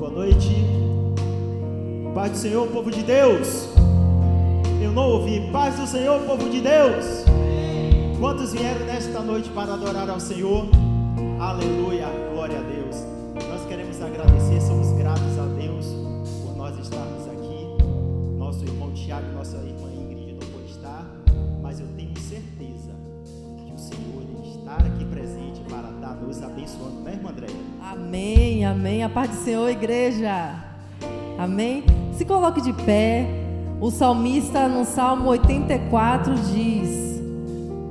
boa noite. Paz do Senhor, povo de Deus. Eu não ouvi. Paz do Senhor, povo de Deus. Quantos vieram nesta noite para adorar ao Senhor? Aleluia, glória a Deus. Nós queremos agradecer, somos gratos a Deus por nós estarmos aqui. Nosso irmão Tiago, nossa irmã Ingrid não pôde estar, mas eu tenho certeza que o Senhor está aqui presente para estar nos abençoando, né, irmã Andréia? Amém, amém. A paz do Senhor, igreja. Amém. Se coloque de pé. O salmista no Salmo 84 diz: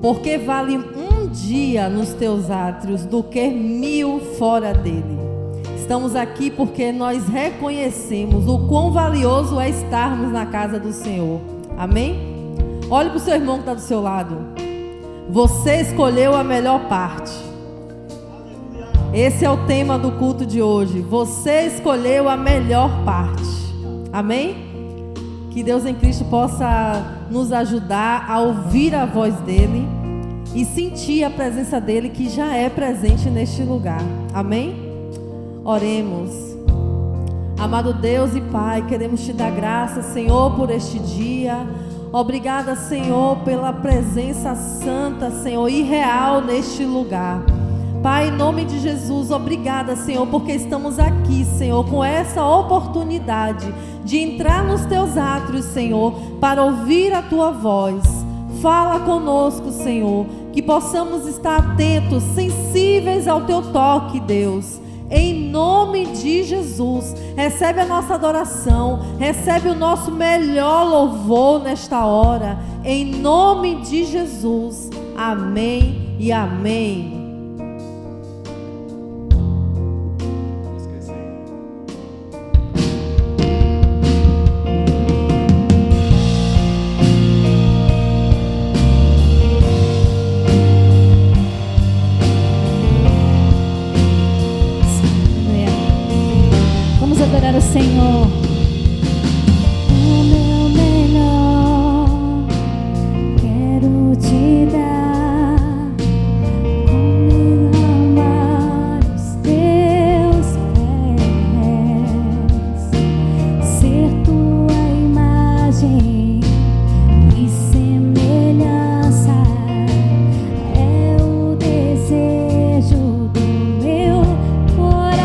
porque vale um dia nos teus átrios do que 1000 fora dele. Estamos aqui porque nós reconhecemos o quão valioso é estarmos na casa do Senhor. Amém? Olhe para o seu irmão que está do seu lado. Você escolheu a melhor parte. Esse é o tema do culto de hoje. Você escolheu a melhor parte. Amém? Que Deus em Cristo possa nos ajudar a ouvir a voz dele e sentir a presença dele, que já é presente neste lugar. Amém? Oremos. Amado Deus e Pai, queremos te dar graças, Senhor, por este dia. Obrigada, Senhor, pela presença santa, Senhor, e real neste lugar. Pai, em nome de Jesus, obrigada, Senhor, porque estamos aqui, Senhor, com essa oportunidade de entrar nos teus átrios, Senhor, para ouvir a tua voz. Fala conosco, Senhor, que possamos estar atentos, sensíveis ao teu toque, Deus. Em nome de Jesus, recebe a nossa adoração, recebe o nosso melhor louvor nesta hora. Em nome de Jesus, amém e amém. Adorar o Senhor. O meu melhor quero te dar, como amar os teus pés, ser tua imagem e semelhança é o desejo do meu coração.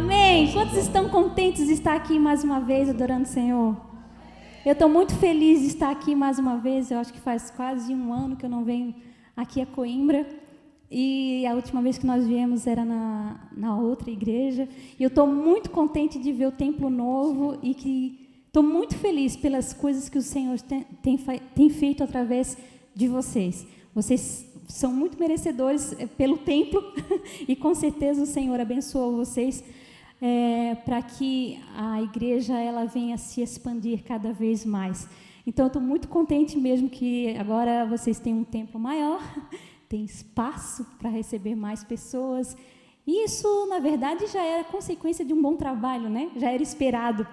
Amém? Quantos estão contentes de estar aqui mais uma vez adorando o Senhor? Eu estou muito feliz de estar aqui mais uma vez. Eu acho que faz quase um ano que eu não venho aqui a Coimbra. E a última vez que nós viemos era na outra igreja. E eu estou muito contente de ver o templo novo e que estou muito feliz pelas coisas que o Senhor tem feito através de vocês. Vocês são muito merecedores pelo templo e com certeza o Senhor abençoou vocês para que a igreja ela venha se expandir cada vez mais. Então, eu estou muito contente mesmo que agora vocês têm um templo maior, tem espaço para receber mais pessoas. E isso, na verdade, já era consequência de um bom trabalho, né? Já era esperado.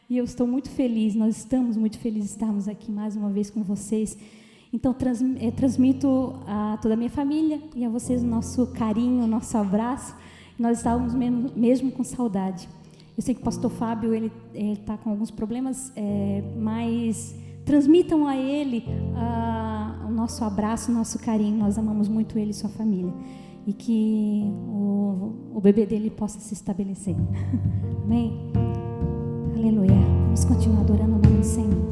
E eu estou muito feliz, nós estamos muito felizes de estarmos aqui mais uma vez com vocês. Então, transmito a toda a minha família e a vocês o nosso carinho, o nosso abraço. Nós estávamos mesmo com saudade. Eu sei que o pastor Fábio ele está com alguns problemas, mas transmitam a ele o nosso abraço, o nosso carinho. Nós amamos muito ele e sua família. E que o bebê dele possa se estabelecer. Amém? Aleluia. Vamos continuar adorando o nome do Senhor.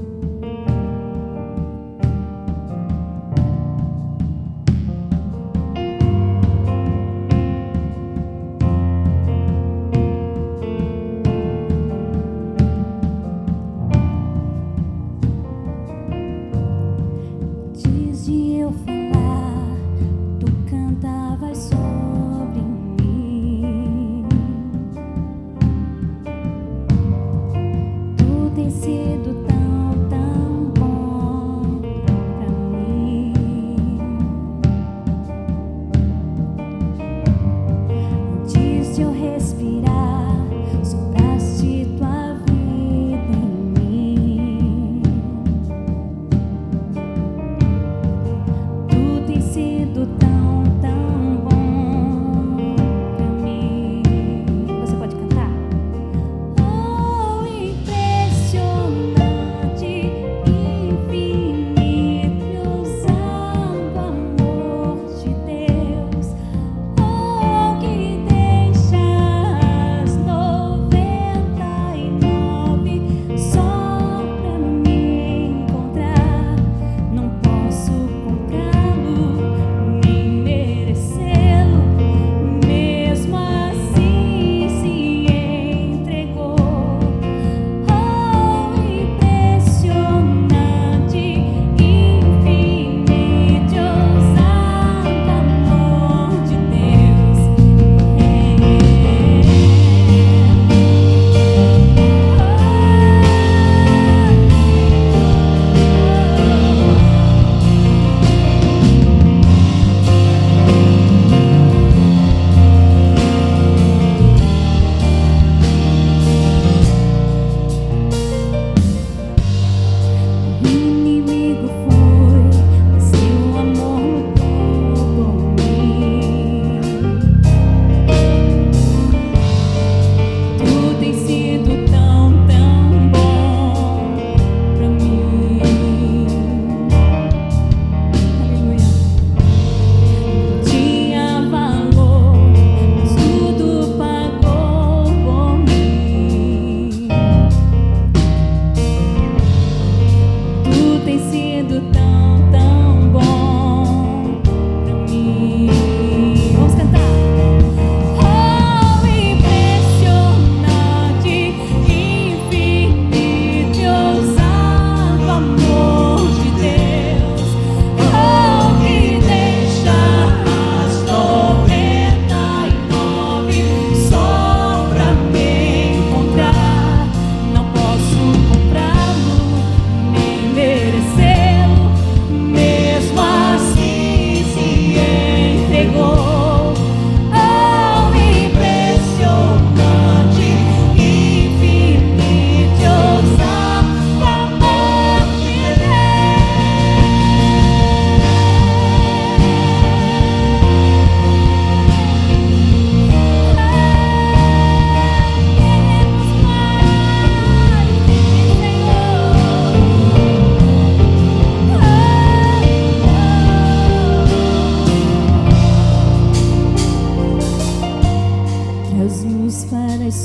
Sido tão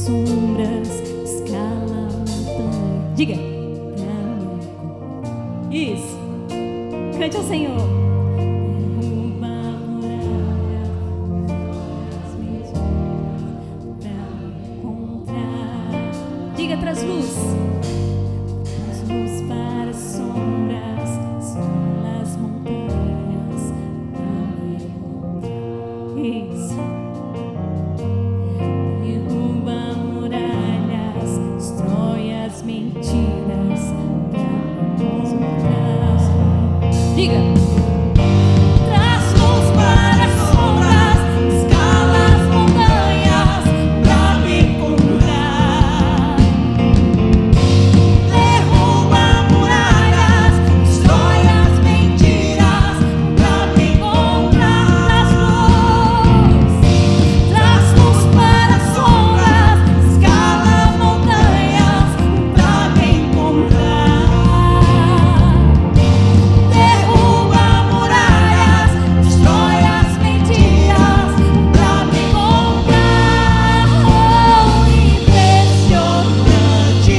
sombras, escala a montanha. Diga. Isso. Cante ao Senhor. Derruba a muralha, as mentiras pra encontrar. Diga, traz luz. Traz luz para as sombras, escala as montanhas pra me encontrar. Isso. Derruba muralhas, destrói as mentiras pra me encontrar. Diga. Traz luz para as sombras, escala as montanhas pra me encontrar. Derruba muralhas, destrói as mentiras pra me encontrar. Traz luz para as sombras, escala as montanhas pra me encontrar. Derruba muralhas, destrói as mentiras pra me encontrar. Oh, impressionante,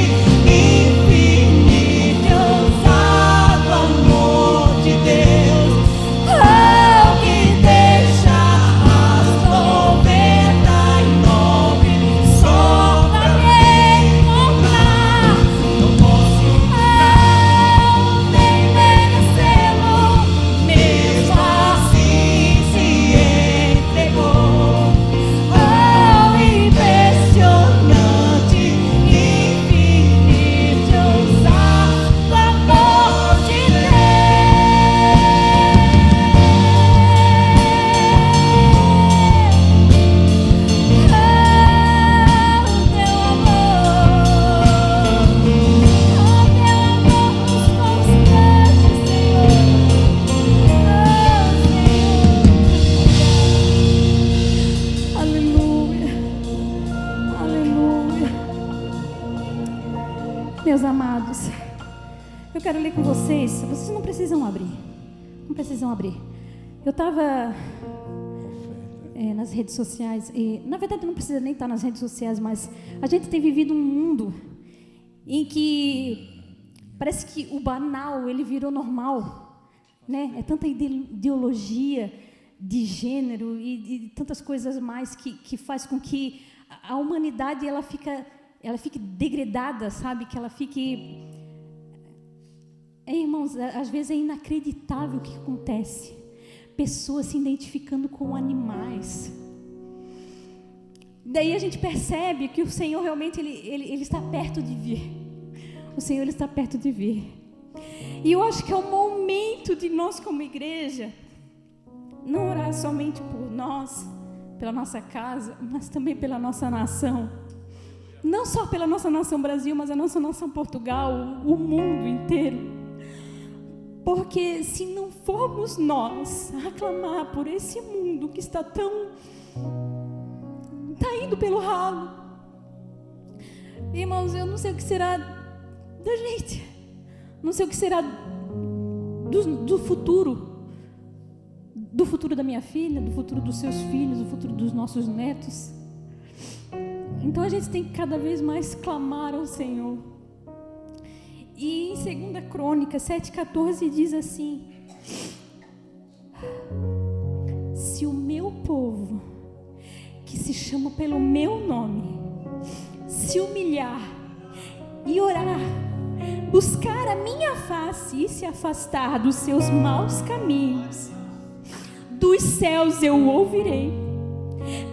infinito, ousado amor de Deus. Oh, que deixa as 99 só pra me encontrar. Não posso nem merecê-lo, mesmo assim se entregou. Oh, impressionante, infinito, ousado amor de Aleluia, aleluia. Meus amados, eu quero ler com vocês. Vocês não precisam abrir, não precisam abrir. Eu estava nas redes sociais e, na verdade, não precisa nem estar nas redes sociais, mas a gente tem vivido um mundo em que parece que o banal ele virou normal, né? É tanta ideologia de gênero e de tantas coisas mais que faz com que a humanidade ela fique degradada, sabe? Que ela fique... irmãos, às vezes é inacreditável o que acontece. Pessoas se identificando com animais. Daí a gente percebe que o Senhor realmente ele está perto de vir. O Senhor ele está perto de vir. E eu acho que é o momento de nós como igreja não orar somente por nós, pela nossa casa, mas também pela nossa nação. Não só pela nossa nação Brasil, mas a nossa nação Portugal, o mundo inteiro. Porque se não formos nós a clamar por esse mundo que está indo pelo ralo, irmãos, eu não sei o que será da gente, não sei o que será do futuro da minha filha, do futuro dos seus filhos, do futuro dos nossos netos. Então a gente tem que cada vez mais clamar ao Senhor. E em 2 Crônicas 7,14 diz assim: se o meu povo, que se chama pelo meu nome, se humilhar e orar, buscar a minha face e se afastar dos seus maus caminhos, dos céus eu o ouvirei,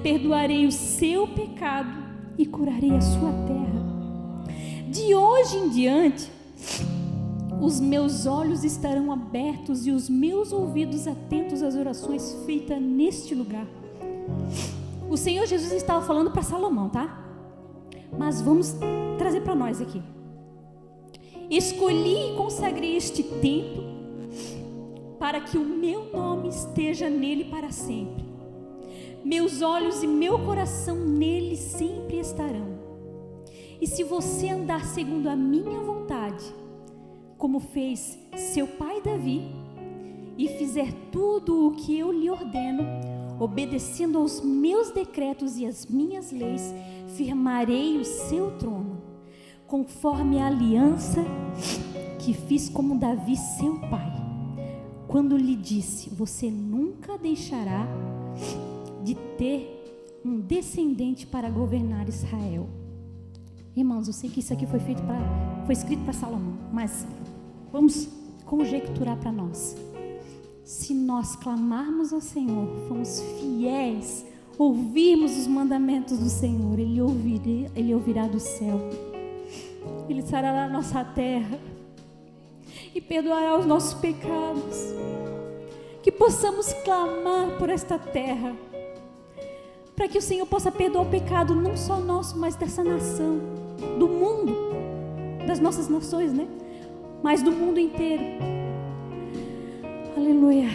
perdoarei o seu pecado e curarei a sua terra. De hoje em diante, os meus olhos estarão abertos e os meus ouvidos atentos às orações feitas neste lugar. O Senhor Jesus estava falando para Salomão, tá? Mas vamos trazer para nós aqui. Escolhi e consagrei este templo para que o meu nome esteja nele para sempre. Meus olhos e meu coração nele sempre estarão. E se você andar segundo a minha vontade, como fez seu pai Davi, e fizer tudo o que eu lhe ordeno, obedecendo aos meus decretos e às minhas leis, firmarei o seu trono, conforme a aliança que fiz com Davi, seu pai, quando lhe disse: você nunca deixará de ter um descendente para governar Israel. Irmãos, eu sei que isso aqui foi escrito para Salomão, mas vamos conjecturar para nós. Se nós clamarmos ao Senhor, formos fiéis, ouvirmos os mandamentos do Senhor, Ele ouvirá do céu, Ele sarará a nossa terra e perdoará os nossos pecados. Que possamos clamar por esta terra, para que o Senhor possa perdoar o pecado, não só nosso, mas dessa nação, do mundo, das nossas nações, né? Mas do mundo inteiro. Aleluia.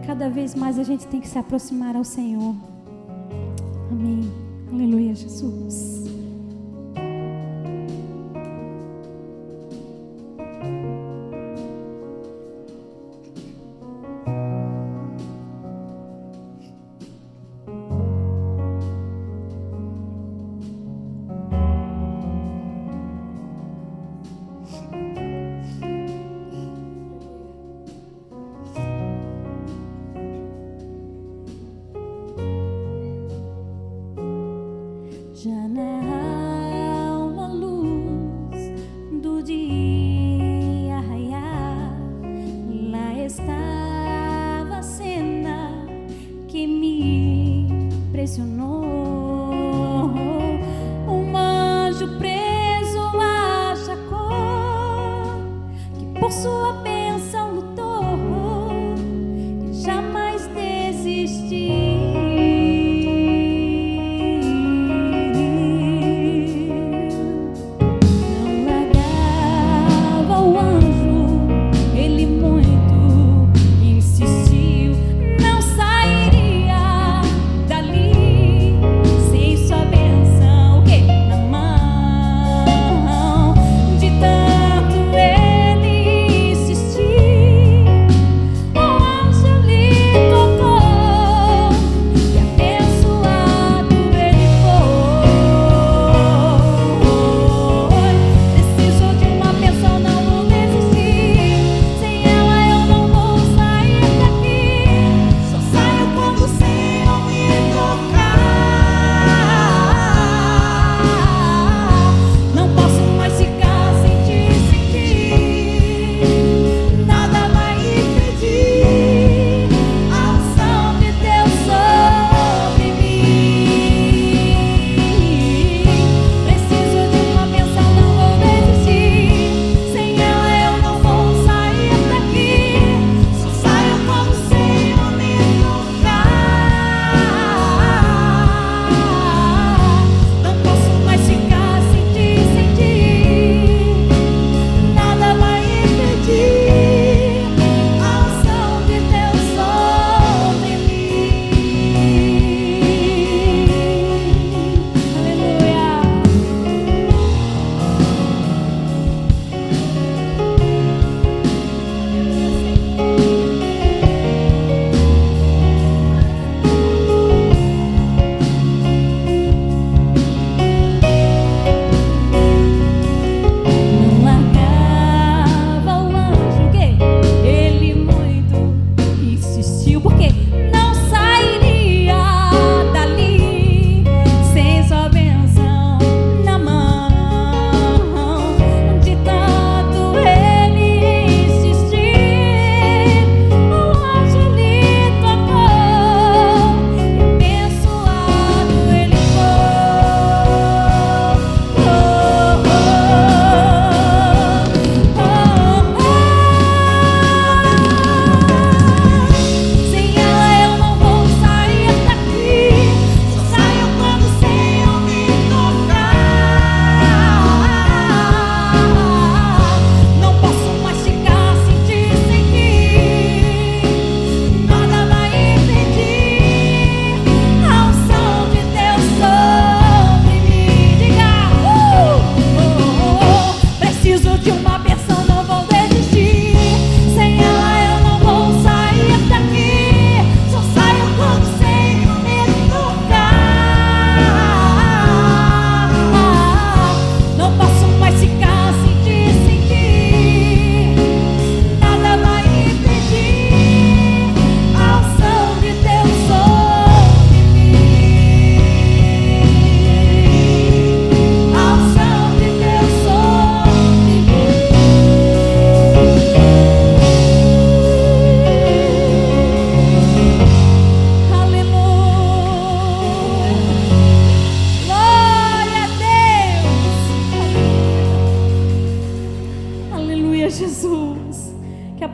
Cada vez mais a gente tem que se aproximar ao Senhor. Amém. Aleluia, Jesus. Já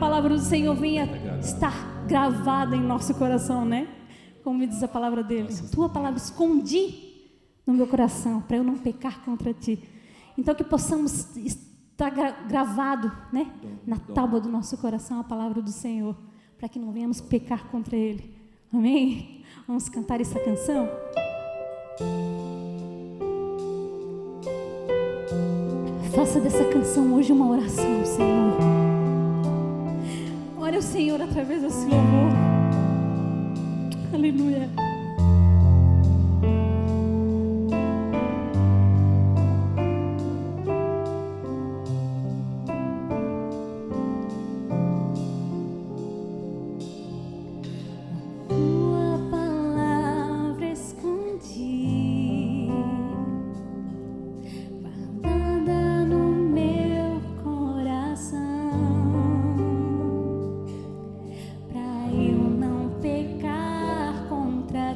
palavra do Senhor venha estar gravada em nosso coração, né? Como diz a palavra dele. Tua palavra escondi no meu coração, para eu não pecar contra ti. Então que possamos estar gravado, né? Na tábua do nosso coração a palavra do Senhor, para que não venhamos pecar contra ele. Amém? Vamos cantar essa canção? Faça dessa canção hoje uma oração, Senhor. Ore ao Senhor através desse louvor. Aleluia. Pra eu não pecar contra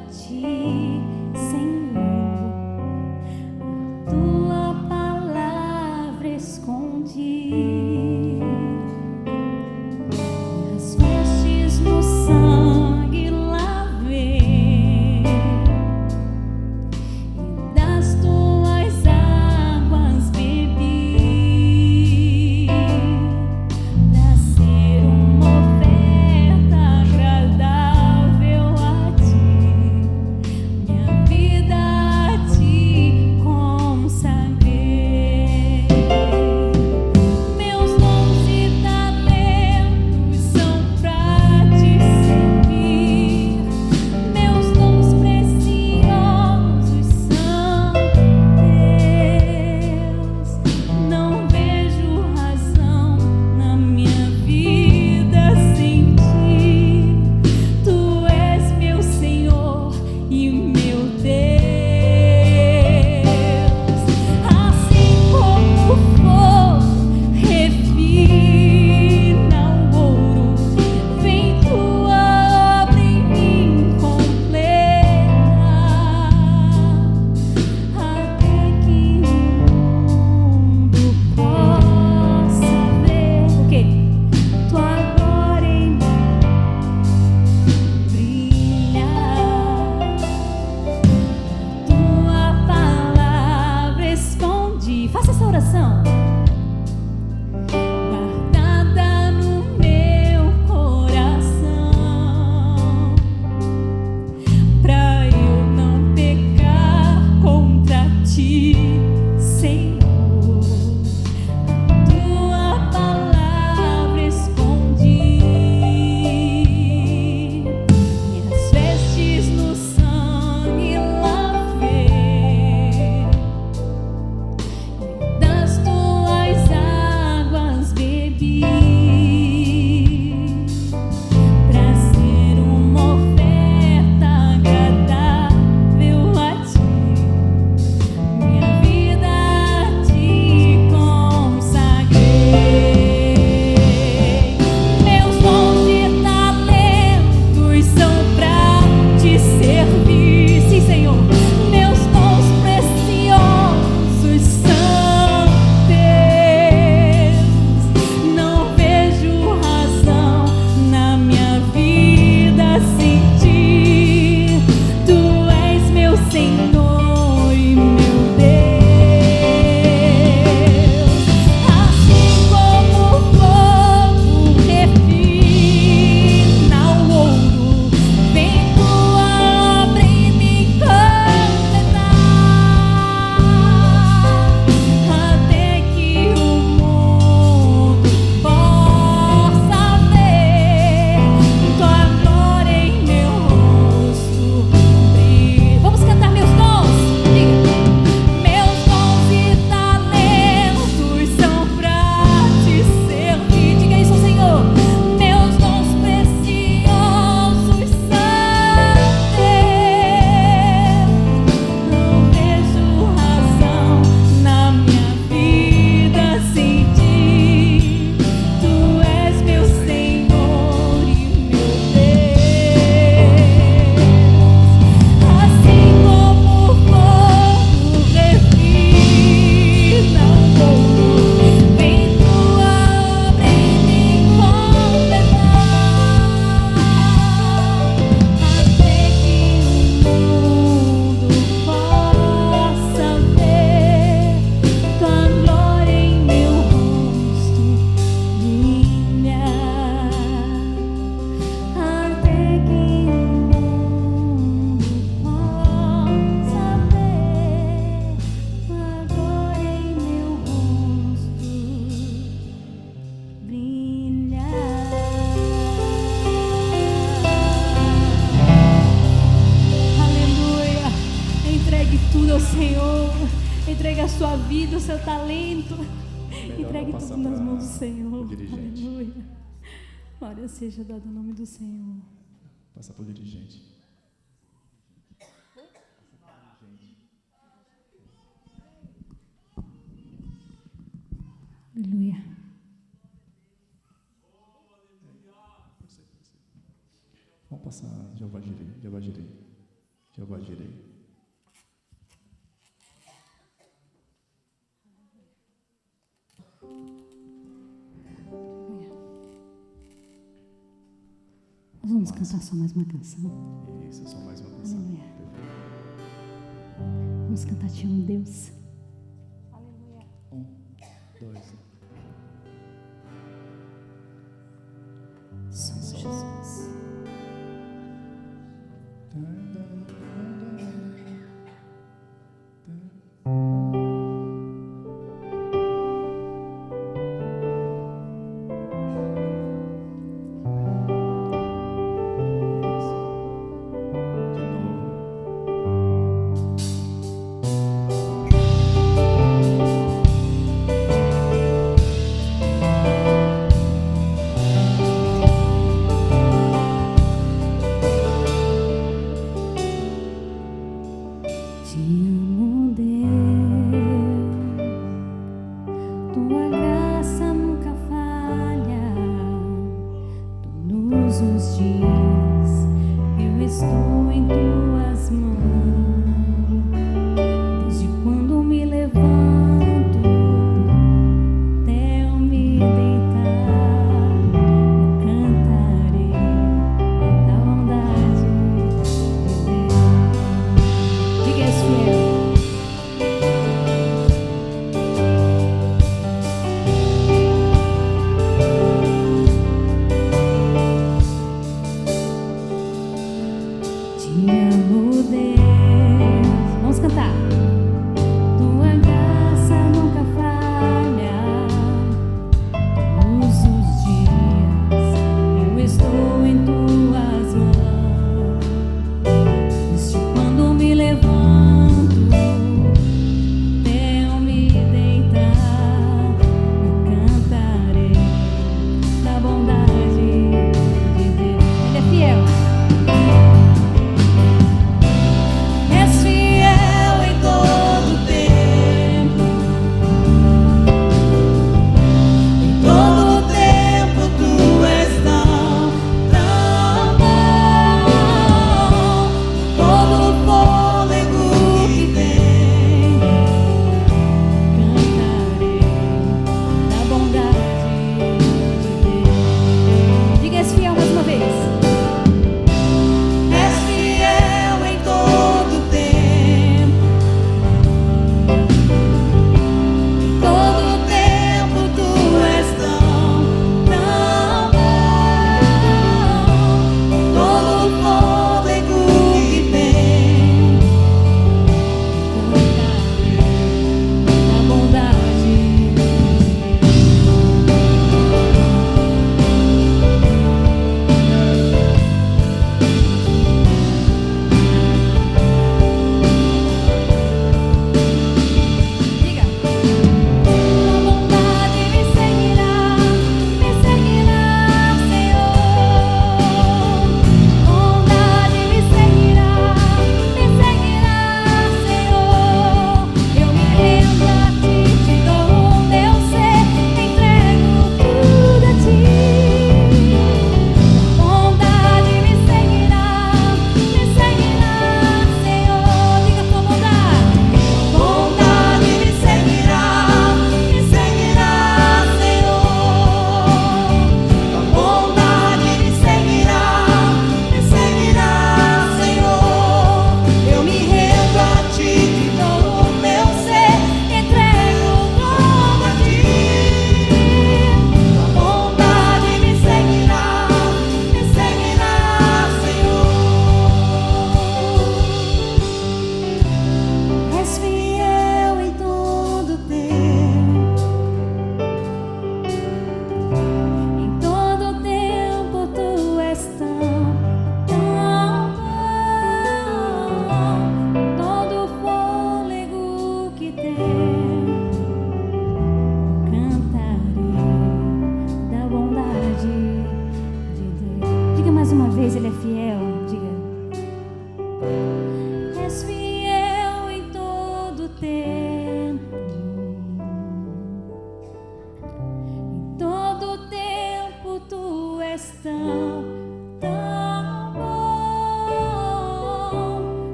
Entregue a sua vida, o seu talento. Melhor Entregue passar tudo nas pra mãos do Senhor. o dirigente. Aleluia. Glória seja dada o nome do Senhor. Passar para o dirigente. Aleluia. Vamos passar Jeová Jireh, Jeová Jireh, Jeová Jireh. Nós vamos cantar só mais uma canção. Isso, só mais uma canção. Aleluia. Vamos cantar Te amo, Deus. Aleluia. 1, 2. Só Jesus. De novo.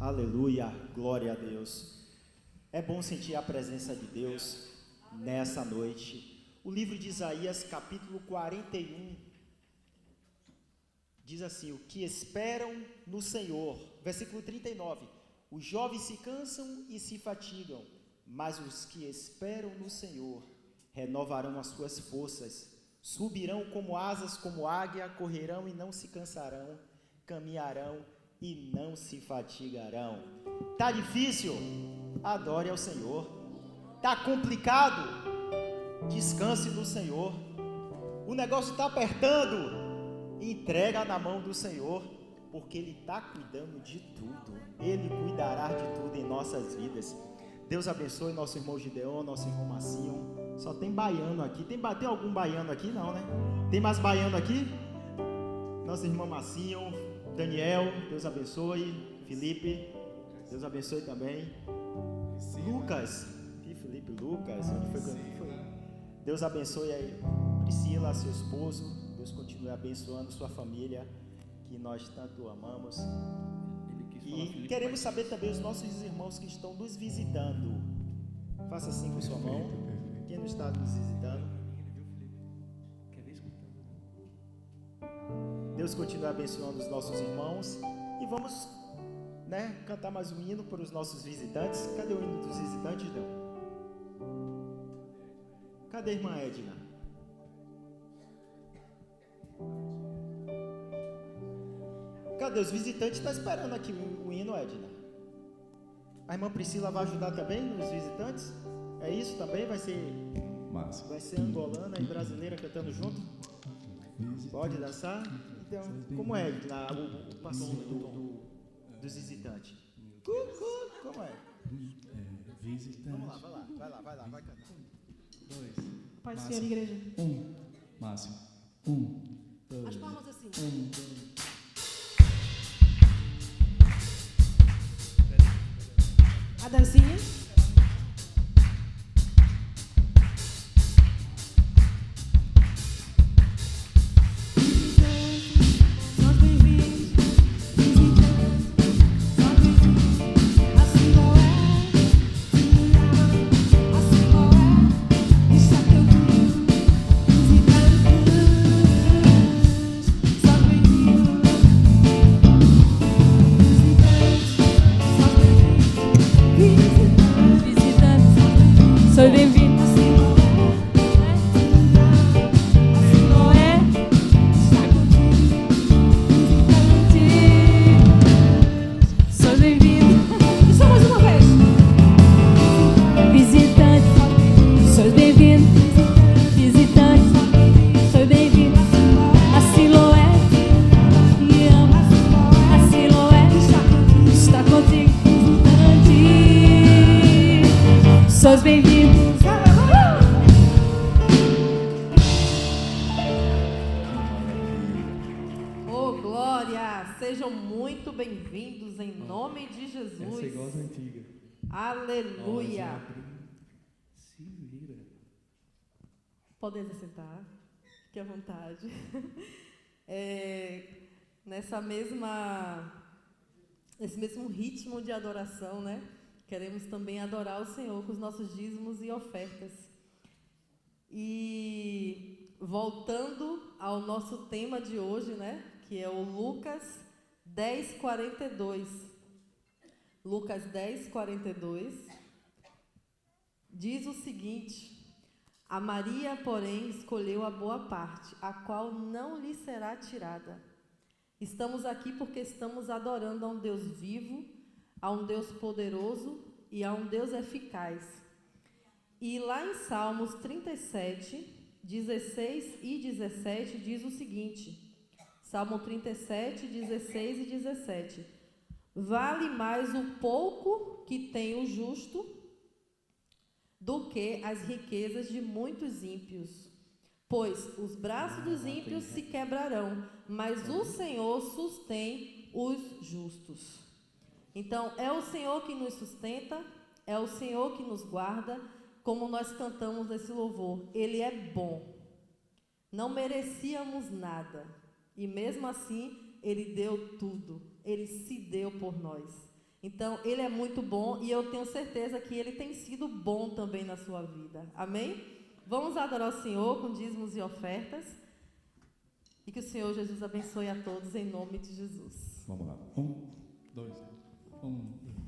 Aleluia, glória a Deus. É bom sentir a presença de Deus nessa noite. O livro de Isaías, capítulo 41, diz assim: o que esperam no Senhor. Versículo 39. Os jovens se cansam e se fatigam, mas os que esperam no Senhor renovarão as suas forças. Subirão como asas, como águia, correrão e não se cansarão, caminharão e não se fatigarão. Tá difícil? Adore ao Senhor. Tá complicado? Descanse no Senhor. O negócio está apertando? Entrega na mão do Senhor, porque Ele está cuidando de tudo. Ele cuidará de tudo em nossas vidas. Deus abençoe nosso irmão Gideon, nosso irmão Massinho. Só tem baiano aqui. Tem algum baiano aqui? Não, né? Tem mais baiano aqui? Nosso irmão Massinho, Daniel, Deus abençoe. Felipe, Deus abençoe também. Lucas, Felipe, Lucas, onde foi? Deus abençoe aí Priscila, seu esposo. Deus continue abençoando sua família, que nós tanto amamos. E queremos saber também os nossos irmãos que estão nos visitando. Faça assim com sua mão. Quem não está nos visitando. Deus continue abençoando os nossos irmãos. E vamos, cantar mais um hino para os nossos visitantes. Cadê o hino dos visitantes, Deus? Cadê a irmã Edna? Cadê os visitantes? Está esperando aqui o hino, Edna. A irmã Priscila vai ajudar também nos visitantes? É isso também? Vai ser angolana e brasileira cantando junto? Pode dançar? Então, como é o passinho dos visitantes? Como é? Visitante. Vamos lá, vai cantar. 2. Pai do Senhor, igreja. Máximo. 2. As palmas assim. 2. A dancinha. Sois bem-vindos. Assim não é, está contigo. Sois bem-vindos. E só mais uma vez. Visitante, sois bem-vindos. Visitante, sois bem-vindos. Assim não é, me ama. Assim não é, está contigo. Sois bem-vindos. Oh, glória! Sejam muito bem-vindos em nome de Jesus. Essa é igual às antigas. Aleluia! Se vira. Podem se sentar, fique à vontade. Nesse mesmo ritmo de adoração, queremos também adorar o Senhor com os nossos dízimos e ofertas. E voltando ao nosso tema de hoje, que é o Lucas 10:42. Lucas 10:42 diz o seguinte: a Maria, porém, escolheu a boa parte, a qual não lhe será tirada. Estamos aqui porque estamos adorando a um Deus vivo, a um Deus poderoso e a um Deus eficaz. E lá em Salmos 37, 16 e 17 diz o seguinte: Salmo 37, 16 e 17. Vale mais o pouco que tem o justo do que as riquezas de muitos ímpios. Pois os braços dos ímpios se quebrarão, mas o Senhor sustém os justos. Então, é o Senhor que nos sustenta, é o Senhor que nos guarda, como nós cantamos nesse louvor. Ele é bom. Não merecíamos nada. E mesmo assim, Ele deu tudo. Ele se deu por nós. Então, Ele é muito bom e eu tenho certeza que Ele tem sido bom também na sua vida. Amém? Vamos adorar o Senhor com dízimos e ofertas. E que o Senhor Jesus abençoe a todos em nome de Jesus. Vamos lá. 1, 2, 1, 2.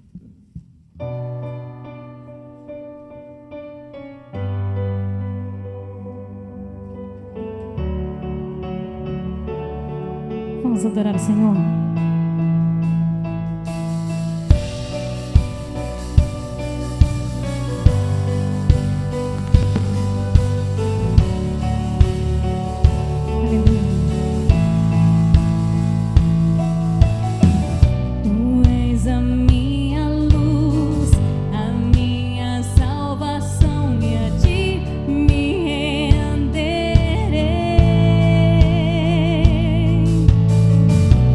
Vamos adorar o Senhor. Tu és a minha luz, a minha salvação, e a ti me renderei.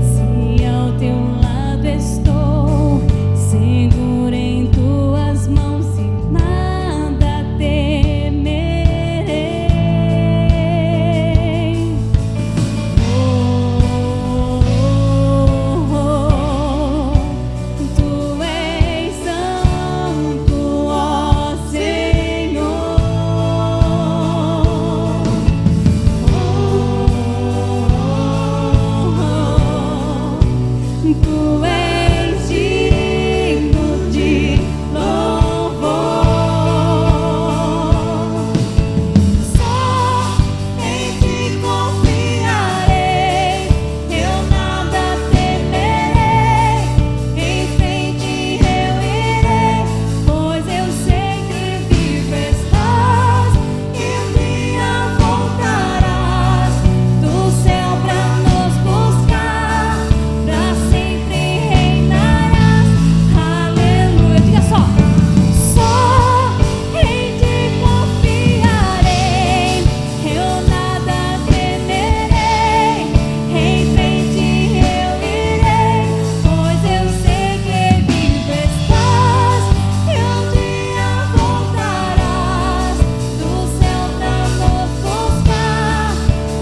Se ao teu lado estou, seguro em tuas mãos e nada temerei. Tu és santo, ó Senhor. Tu és digno de louvor. Só em ti confiarei, eu nada temerei. Em frente eu irei, pois eu sei que vivo estás e um dia voltarás do céu pra nos buscar, pra sempre reinarás. Aleluia. Diga só. Só em ti confiarei, eu nada temerei. Em frente eu irei, pois eu sei que vivo estás e um dia voltarás do céu pra nos buscar,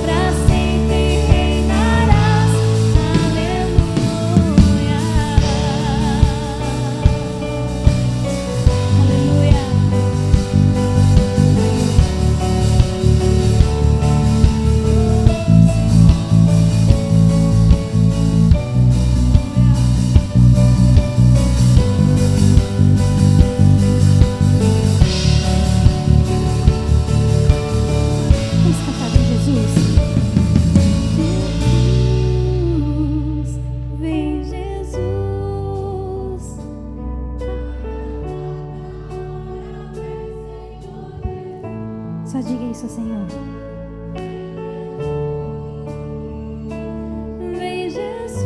pra sempre reinarás. Aleluia. Vamos cantar de Jesus. Vem Jesus. Só diga isso, Senhor. Vem Jesus,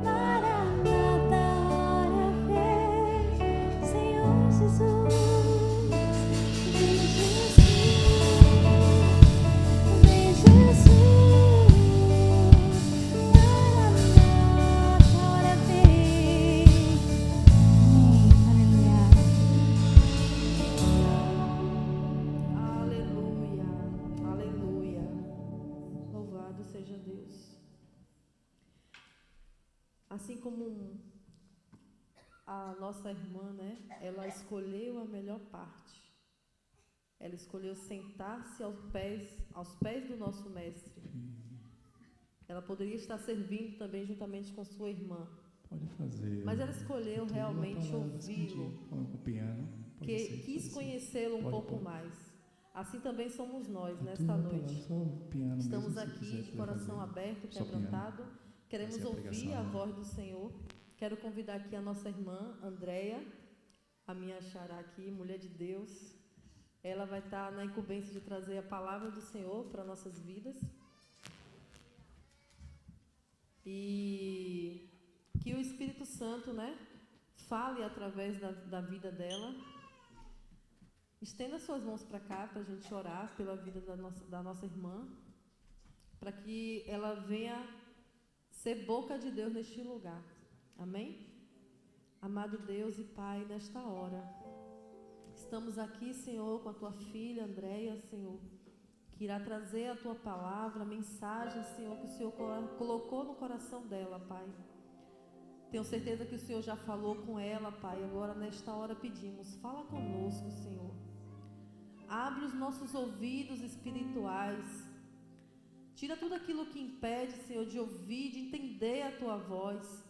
Maranata, hora vem, Senhor Jesus. Vem Jesus, vem Jesus, Maranata, hora vem. Amém. Aleluia. Aleluia, aleluia. Louvado seja Deus. Assim como a nossa irmã, né? Ela escolheu a melhor parte. Ela escolheu sentar-se aos pés do nosso mestre. Ela poderia estar servindo também juntamente com sua irmã, Pode fazer. mas ela escolheu realmente ouvi-lo, Com o piano. Pode que ser, quis pode ser. conhecê-lo um Pode, pouco pode. mais. Assim também somos nós A nesta tua noite. palavra, só o piano Estamos mesmo, se aqui quiser, de você vai coração fazer. aberto, Só piano. quebrantado. Queremos Essa é a ouvir pregação, a né? voz do Senhor. Quero convidar aqui a nossa irmã Andréia, a minha xará aqui, mulher de Deus. Ela vai estar na incumbência de trazer a palavra do Senhor para nossas vidas. E que o Espírito Santo, né, fale através da vida dela. Estenda suas mãos para cá para a gente orar pela vida da nossa irmã, para que ela venha ser boca de Deus neste lugar. Amém? Amado Deus e Pai, nesta hora, estamos aqui, Senhor, com a Tua filha, Andréia, Senhor, que irá trazer a Tua palavra, a mensagem, Senhor, que o Senhor colocou no coração dela, Pai. Tenho certeza que o Senhor já falou com ela, Pai. Agora, nesta hora, pedimos, fala conosco, Senhor. Abre os nossos ouvidos espirituais. Tira tudo aquilo que impede, Senhor, de ouvir, de entender a Tua voz.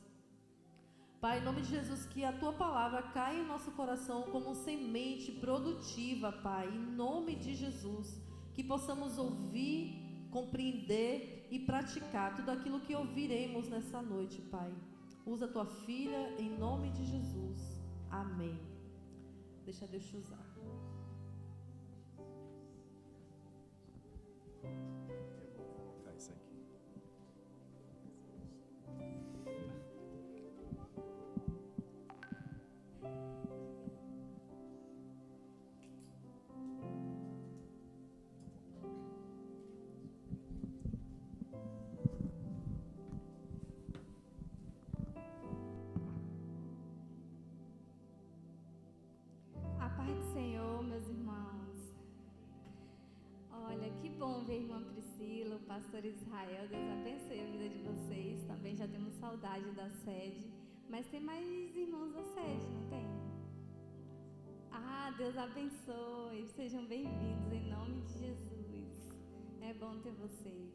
Pai, em nome de Jesus, que a Tua palavra caia em nosso coração como semente produtiva, Pai. Em nome de Jesus, que possamos ouvir, compreender e praticar tudo aquilo que ouviremos nessa noite, Pai. Usa a Tua filha em nome de Jesus. Amém. Deixa Deus te usar. Isso aqui. A paz do Senhor, meus irmãos. Olha, que bom ver a irmã Priscila, o pastor Israel. Deus abençoe a vida de vocês. Também já temos saudade da sede. Mas tem mais irmãos da sede, não tem? Ah, Deus abençoe. Sejam bem-vindos em nome de Jesus. É bom ter vocês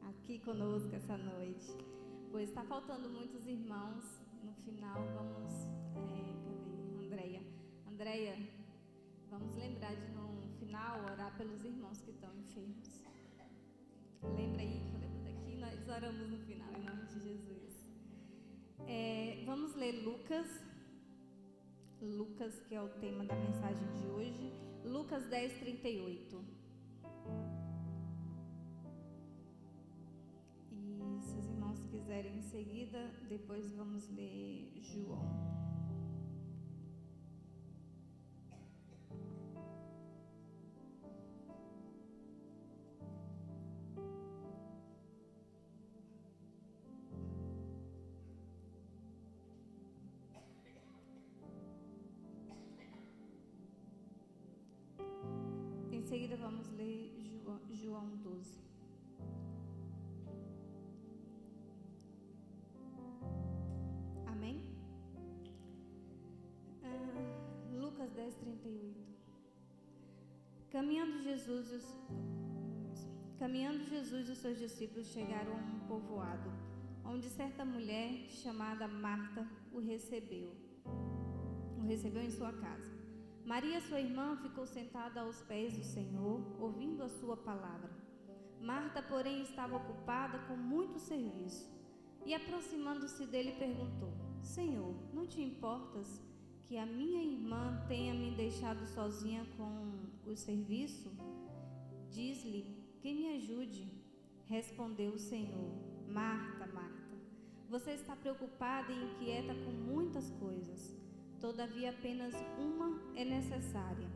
aqui conosco essa noite. Pois está faltando muitos irmãos. No final, vamos... Cadê? Andréia, vamos lembrar de no final orar pelos irmãos que estão enfermos. Lembra aí que eu lembro daqui, nós oramos no final em nome de Jesus. Vamos ler Lucas, que é o tema da mensagem de hoje. Lucas 10:38. E se os irmãos quiserem em seguida, depois vamos ler João. Em seguida vamos ler João 12. Amém? Lucas 10:38. Caminhando Jesus e os seus discípulos chegaram a um povoado, onde certa mulher chamada Marta o recebeu em sua casa. Maria, sua irmã, ficou sentada aos pés do Senhor, ouvindo a sua palavra. Marta, porém, estava ocupada com muito serviço e, aproximando-se dele, perguntou: Senhor, não te importas que a minha irmã tenha me deixado sozinha com o serviço? Diz-lhe que me ajude. Respondeu o Senhor: Marta, Marta, você está preocupada e inquieta com muitas coisas. Todavia, apenas uma é necessária.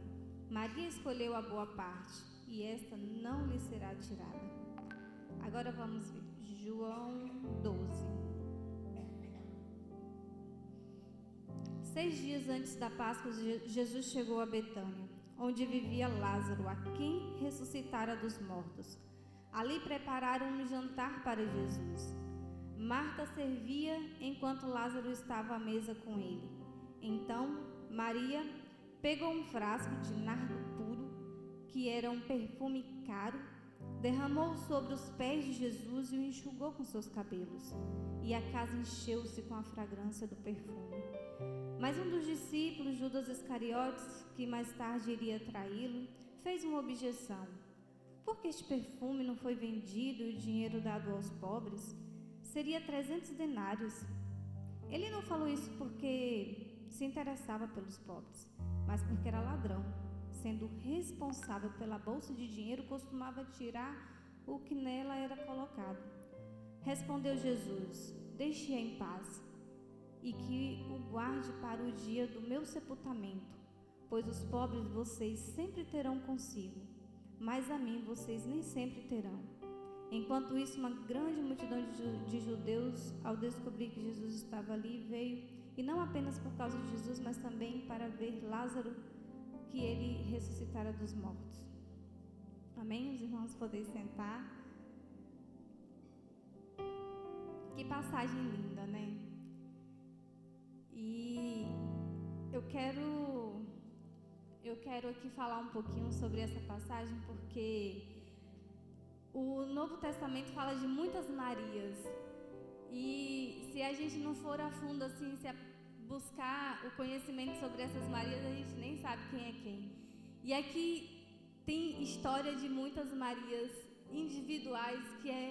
Maria escolheu a boa parte, e esta não lhe será tirada. Agora vamos ver João 12. 6 dias antes da Páscoa, Jesus chegou a Betânia, onde vivia Lázaro, a quem ressuscitara dos mortos. Ali prepararam um jantar para Jesus. Marta servia enquanto Lázaro estava à mesa com ele. Então, Maria pegou um frasco de nardo puro, que era um perfume caro, derramou sobre os pés de Jesus e o enxugou com seus cabelos. E a casa encheu-se com a fragrância do perfume. Mas um dos discípulos, Judas Iscariotes, que mais tarde iria traí-lo, fez uma objeção. Por que este perfume não foi vendido e o dinheiro dado aos pobres? Seria 300 denários. Ele não falou isso porque se interessava pelos pobres, mas porque era ladrão. Sendo responsável pela bolsa de dinheiro, costumava tirar o que nela era colocado. Respondeu Jesus: Deixe-a em paz, e que o guarde para o dia do meu sepultamento, pois os pobres vocês sempre terão consigo, mas a mim vocês nem sempre terão. Enquanto isso, uma grande multidão de judeus, ao descobrir que Jesus estava ali, veio, e não apenas por causa de Jesus, mas também para ver Lázaro, que ele ressuscitara dos mortos. Amém? Os irmãos podem sentar. Que passagem linda, né? quero aqui falar um pouquinho sobre essa passagem, porque o Novo Testamento fala de muitas Marias. E se a gente não for a fundo assim, buscar o conhecimento sobre essas Marias, a gente nem sabe quem é quem. E aqui tem história de muitas Marias individuais que é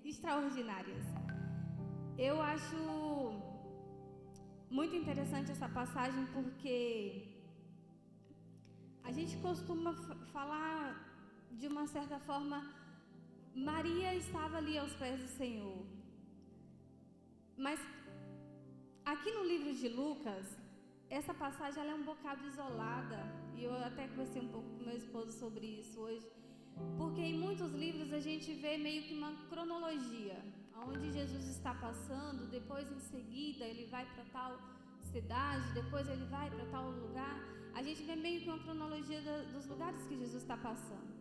extraordinárias. Eu acho muito interessante essa passagem porque a gente costuma falar de uma certa forma, Maria estava ali aos pés do Senhor. Mas aqui no livro de Lucas, essa passagem ela é um bocado isolada, e eu até conversei um pouco com meu esposo sobre isso hoje, porque em muitos livros a gente vê meio que uma cronologia, onde Jesus está passando, depois em seguida ele vai para tal cidade, depois ele vai para tal lugar. A gente vê meio que uma cronologia dos lugares que Jesus está passando.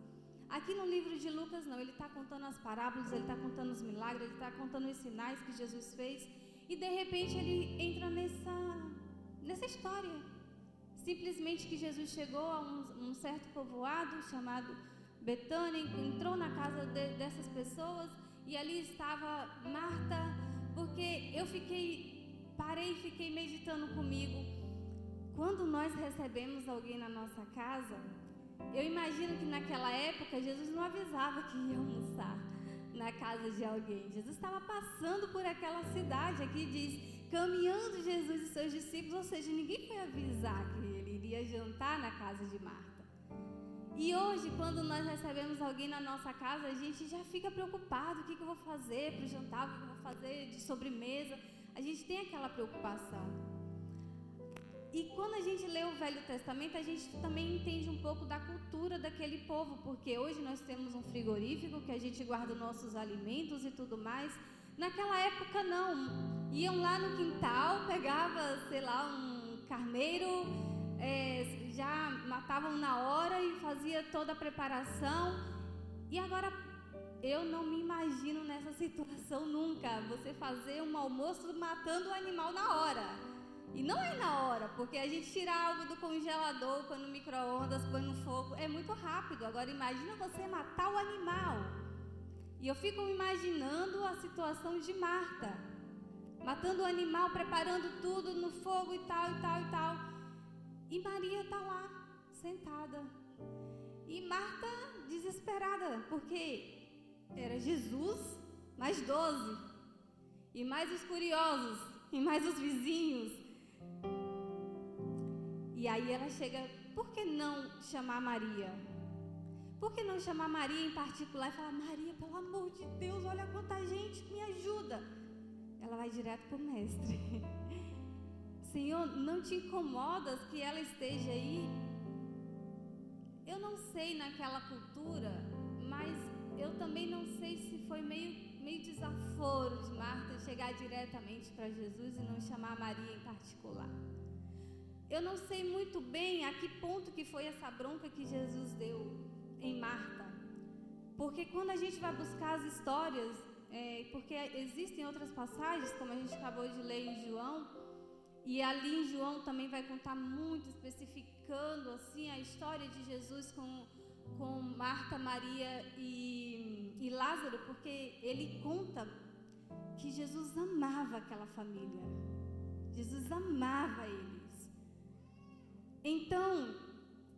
Aqui no livro de Lucas não, ele está contando as parábolas, ele está contando os milagres, ele está contando os sinais que Jesus fez, e de repente ele entra nessa história. Simplesmente que Jesus chegou a um certo povoado chamado Betânia, entrou na casa dessas pessoas, e ali estava Marta, porque eu parei e fiquei meditando comigo. Quando nós recebemos alguém na nossa casa, eu imagino que naquela época Jesus não avisava que ia almoçar na casa de alguém. Jesus estava passando por aquela cidade, aqui diz, caminhando Jesus e seus discípulos, ou seja, ninguém foi avisar que ele iria jantar na casa de Marta. E hoje, quando nós recebemos alguém na nossa casa, a gente já fica preocupado, o que eu vou fazer para o jantar, o que eu vou fazer de sobremesa, a gente tem aquela preocupação. E quando a gente lê o Velho Testamento, a gente também entende um pouco da cultura daquele povo, porque hoje nós temos um frigorífico que a gente guarda nossos alimentos e tudo mais. Naquela época não, iam lá no quintal, pegava, sei lá, um carneiro, já matavam na hora e fazia toda a preparação. E agora eu não me imagino nessa situação nunca, você fazer um almoço matando o animal na hora. E não é na hora, porque a gente tira algo do congelador, põe no micro-ondas, põe no fogo, é muito rápido. Agora imagina você matar o animal. E eu fico imaginando a situação de Marta, matando o animal, preparando tudo no fogo e tal, e tal, e tal. E Maria está lá, sentada. E Marta desesperada, porque era Jesus, mais 12, e mais os curiosos, e mais os vizinhos. E aí ela chega, por que não chamar Maria? Por que não chamar Maria em particular e falar, Maria, pelo amor de Deus, olha quanta gente, me ajuda. Ela vai direto para o mestre. Senhor, não te incomodas que ela esteja aí? Eu não sei naquela cultura, mas eu também não sei se foi meio desaforo de Marta chegar diretamente para Jesus e não chamar Maria em particular. Eu não sei muito bem a que ponto que foi essa bronca que Jesus deu em Marta. Porque quando a gente vai buscar as histórias, porque existem outras passagens, como a gente acabou de ler em João, e ali em João também vai contar muito, especificando assim a história de Jesus com Marta, Maria e Lázaro, porque ele conta que Jesus amava aquela família. Jesus amava eles. Então,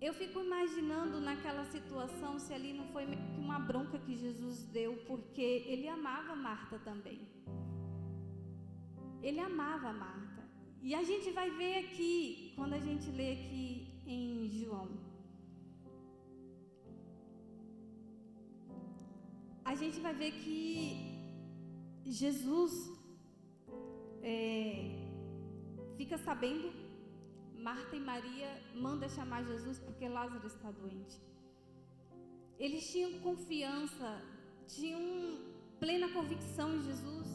eu fico imaginando naquela situação se ali não foi meio que uma bronca que Jesus deu, porque ele amava Marta também. Ele amava Marta. E a gente vai ver aqui, quando a gente lê aqui em João, a gente vai ver que Jesus fica sabendo, Marta e Maria mandam chamar Jesus porque Lázaro está doente. Eles tinham confiança, tinham plena convicção em Jesus,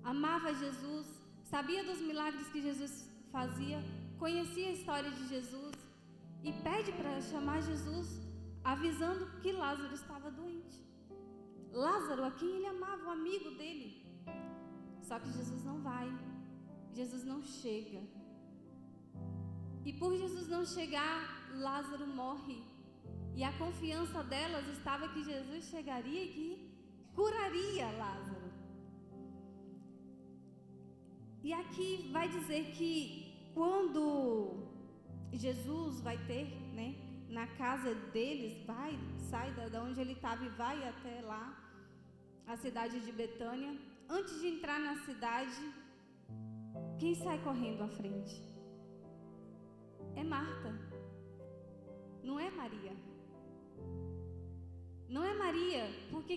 amava Jesus, sabia dos milagres que Jesus fazia, conhecia a história de Jesus e pede para chamar Jesus, avisando que Lázaro estava doente. Lázaro, a quem ele amava, o amigo dele. Só que Jesus não vai, Jesus não chega. E por Jesus não chegar, Lázaro morre. E a confiança delas estava que Jesus chegaria e que curaria Lázaro. E aqui vai dizer que quando Jesus vai ter, né, na casa deles, sai da onde ele estava e vai até lá, a cidade de Betânia. Antes de entrar na cidade, quem sai correndo à frente? É Marta. Não é Maria. Não é Maria, porque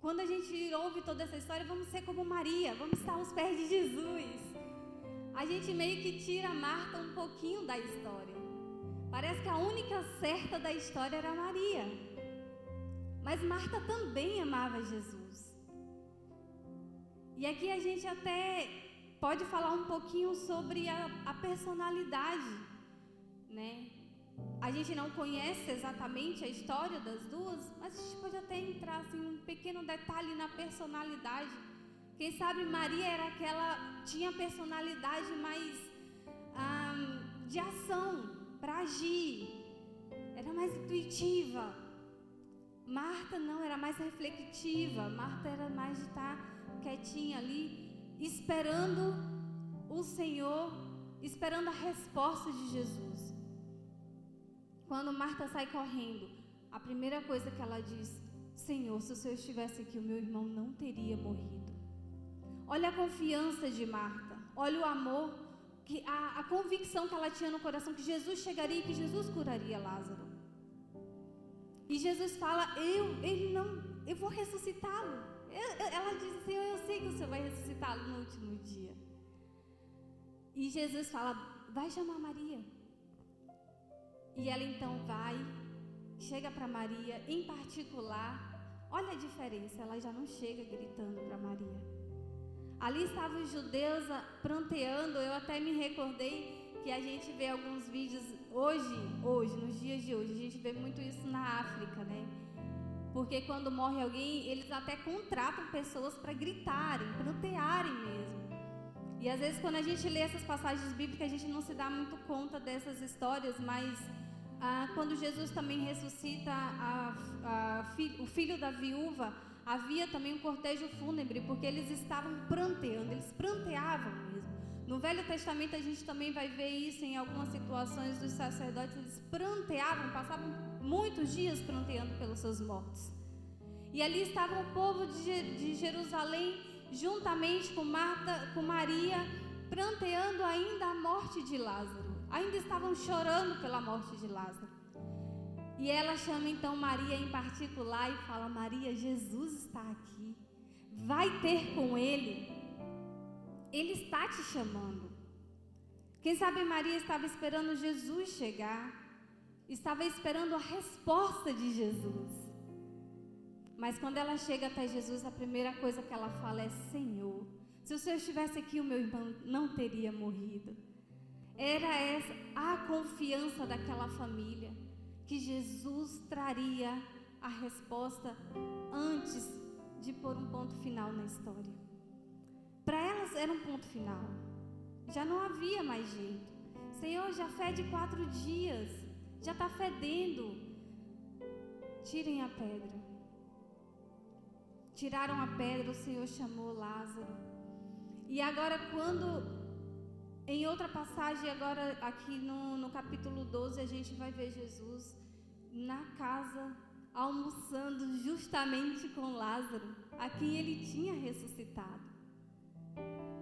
quando a gente ouve toda essa história, vamos ser como Maria, vamos estar aos pés de Jesus. A gente meio que tira a Marta um pouquinho da história. Parece que a única certa da história era Maria. Mas Marta também amava Jesus. E aqui a gente até pode falar um pouquinho sobre a personalidade, né? A gente não conhece exatamente a história das duas, mas a gente pode até entrar assim, um pequeno detalhe na personalidade. Quem sabe Maria era aquela, tinha personalidade mais de ação, para agir, era mais intuitiva. Marta não, era mais reflexiva. Marta era mais de estar quietinha ali, esperando o Senhor, esperando a resposta de Jesus. Quando Marta sai correndo, a primeira coisa que ela diz: Senhor, se o Senhor estivesse aqui, o meu irmão não teria morrido. Olha a confiança de Marta, olha o amor, a convicção que ela tinha no coração que Jesus chegaria e que Jesus curaria Lázaro. E Jesus fala: eu vou ressuscitá-lo. Ela diz: Senhor, eu sei que o Senhor vai ressuscitá-lo no último dia. E Jesus fala: vai chamar Maria. E ela então vai, chega para Maria, em particular, olha a diferença, ela já não chega gritando para Maria. Ali estavam os judeus pranteando. Eu até me recordei que a gente vê alguns vídeos hoje, nos dias de hoje, a gente vê muito isso na África, né? Porque quando morre alguém, eles até contratam pessoas para gritarem, prantearem mesmo. E às vezes quando a gente lê essas passagens bíblicas, a gente não se dá muito conta dessas histórias, mas quando Jesus também ressuscita o filho da viúva, havia também um cortejo fúnebre, porque eles estavam pranteando, eles pranteavam mesmo. No Velho Testamento a gente também vai ver isso em algumas situações dos sacerdotes, eles pranteavam, passavam muitos dias pranteando pelos seus mortos. E ali estava o povo de Jerusalém, juntamente com Marta, com Maria, pranteando ainda a morte de Lázaro. Ainda estavam chorando pela morte de Lázaro. E ela chama então Maria em particular e fala: Maria, Jesus está aqui, vai ter com ele, ele está te chamando. Quem sabe Maria estava esperando Jesus chegar, estava esperando a resposta de Jesus. Mas quando ela chega até Jesus, a primeira coisa que ela fala é: Senhor, se o Senhor estivesse aqui, o meu irmão não teria morrido. Era essa a confiança daquela família, que Jesus traria a resposta antes de pôr um ponto final na história. Para elas era um ponto final, já não havia mais jeito. Senhor, já fede 4 dias, já está fedendo, tirem a pedra. Tiraram a pedra, o Senhor chamou Lázaro. E agora em outra passagem, agora aqui no capítulo 12, a gente vai ver Jesus na casa, almoçando justamente com Lázaro, a quem ele tinha ressuscitado.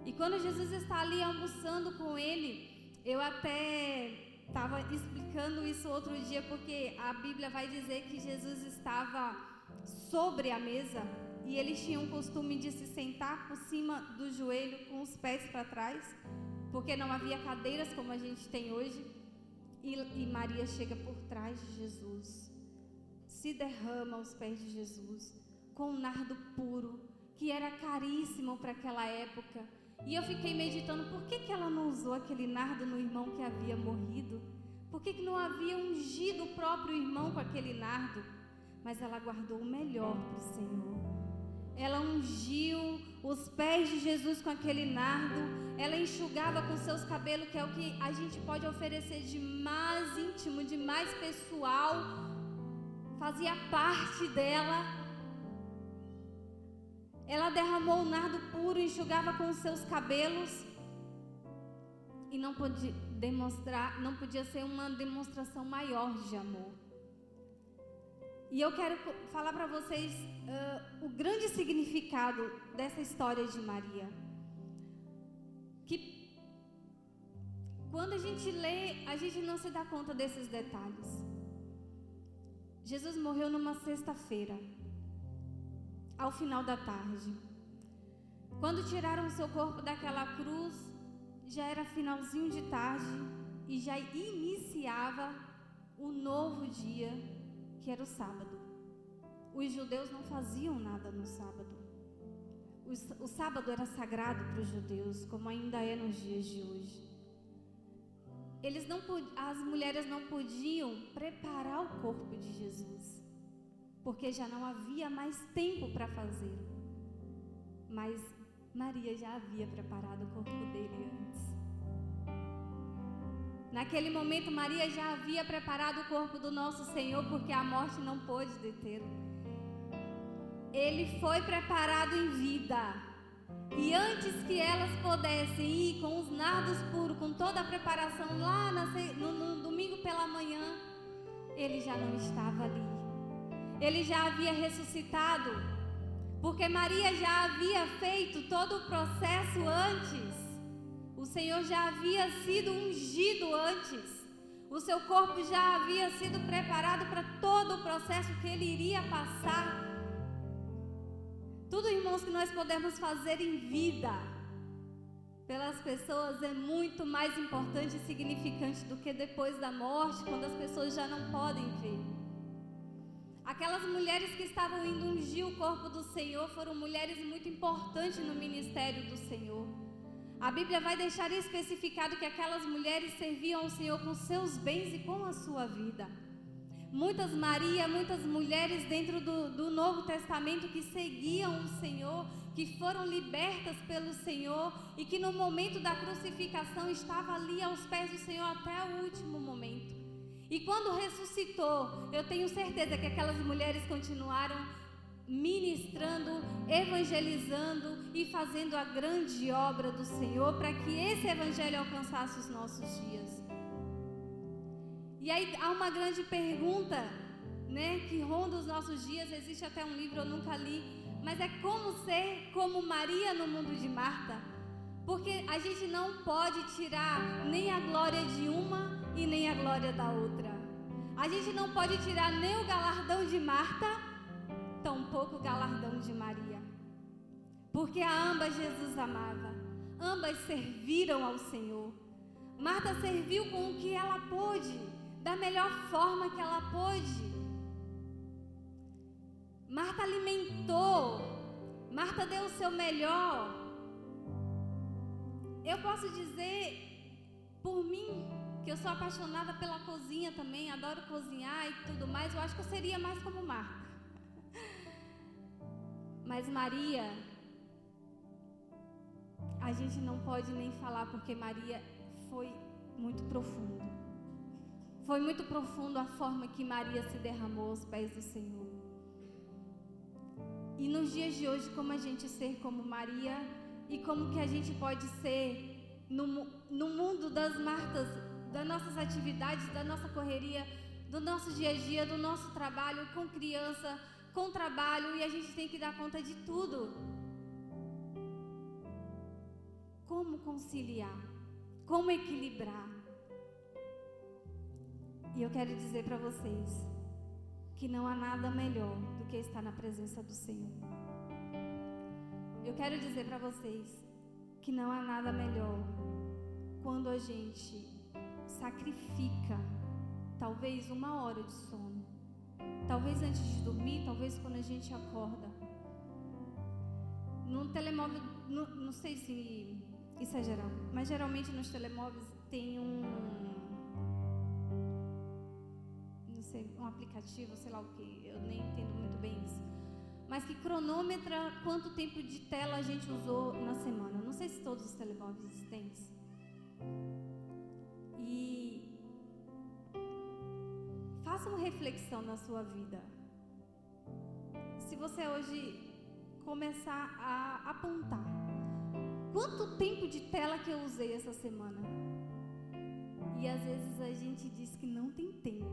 E quando Jesus está ali almoçando com ele, eu até estava explicando isso outro dia, porque a Bíblia vai dizer que Jesus estava sobre a mesa e eles tinham o costume de se sentar por cima do joelho com os pés para trás, porque não havia cadeiras como a gente tem hoje. E Maria chega por trás de Jesus, se derrama aos pés de Jesus com um nardo puro, que era caríssimo para aquela época. E eu fiquei meditando, por que ela não usou aquele nardo no irmão que havia morrido? Por que não havia ungido o próprio irmão com aquele nardo? Mas ela guardou o melhor para o Senhor. Ela ungiu o os pés de Jesus com aquele nardo, ela enxugava com seus cabelos, que é o que a gente pode oferecer de mais íntimo, de mais pessoal, fazia parte dela. Ela derramou o nardo puro, enxugava com os seus cabelos, e não podia ser uma demonstração maior de amor. E eu quero falar para vocês o grande significado dessa história de Maria. Que quando a gente lê, a gente não se dá conta desses detalhes. Jesus morreu numa sexta-feira, ao final da tarde. Quando tiraram o seu corpo daquela cruz, já era finalzinho de tarde e já iniciava o novo dia, que era o sábado. Os judeus não faziam nada no sábado. O sábado era sagrado para os judeus, como ainda é nos dias de hoje. As mulheres não podiam preparar o corpo de Jesus, porque já não havia mais tempo para fazer. Mas Maria já havia preparado o corpo dele antes. Naquele momento, Maria já havia preparado o corpo do nosso Senhor, porque a morte não pôde detê-lo. Ele foi preparado em vida. E antes que elas pudessem ir com os nardos puros, com toda a preparação lá no domingo pela manhã, ele já não estava ali. Ele já havia ressuscitado, porque Maria já havia feito todo o processo antes. O Senhor já havia sido ungido antes. O seu corpo já havia sido preparado para todo o processo que ele iria passar. Tudo, irmãos, que nós podemos fazer em vida pelas pessoas é muito mais importante e significante do que depois da morte, quando as pessoas já não podem ver. Aquelas mulheres que estavam indo ungir o corpo do Senhor foram mulheres muito importantes no ministério do Senhor. A Bíblia vai deixar especificado que aquelas mulheres serviam ao Senhor com seus bens e com a sua vida. Muitas mulheres dentro do Novo Testamento que seguiam o Senhor, que foram libertas pelo Senhor e que no momento da crucificação estavam ali aos pés do Senhor até o último momento. E quando ressuscitou, eu tenho certeza que aquelas mulheres continuaram ministrando, evangelizando e fazendo a grande obra do Senhor para que esse evangelho alcançasse os nossos dias. E aí há uma grande pergunta, né, que ronda os nossos dias. Existe até um livro, eu nunca li, mas é como ser como Maria no mundo de Marta. Porque a gente não pode tirar nem a glória de uma e nem a glória da outra. A gente não pode tirar nem o galardão de Marta, tampouco o galardão de Maria. Porque a ambas Jesus amava. Ambas serviram ao Senhor. Marta serviu com o que ela pôde, da melhor forma que ela pôde. Marta alimentou. Marta deu o seu melhor. Eu posso dizer, por mim, que eu sou apaixonada pela cozinha também, adoro cozinhar e tudo mais. Eu acho que eu seria mais como Marta. Mas Maria, a gente não pode nem falar, porque Maria foi muito profundo. Foi muito profundo a forma que Maria se derramou aos pés do Senhor. E nos dias de hoje, como a gente ser como Maria e como que a gente pode ser no mundo das Martas, das nossas atividades, da nossa correria, do nosso dia a dia, do nosso trabalho com criança, com trabalho, e a gente tem que dar conta de tudo. Como conciliar? Como equilibrar? E eu quero dizer para vocês que não há nada melhor do que estar na presença do Senhor. Eu quero dizer para vocês que não há nada melhor quando a gente sacrifica talvez 1 hora de sono, talvez antes de dormir, talvez quando a gente acorda. Num telemóvel, não sei se isso é geral, mas geralmente nos telemóveis tem um aplicativo, sei lá o que, eu nem entendo muito bem isso. mas que cronometra quanto tempo de tela a gente usou na semana. Não sei se todos os telemóveis existentes. E faça uma reflexão na sua vida. Se você hoje começar a apontar quanto tempo de tela que eu usei essa semana, e às vezes a gente diz que não tem tempo.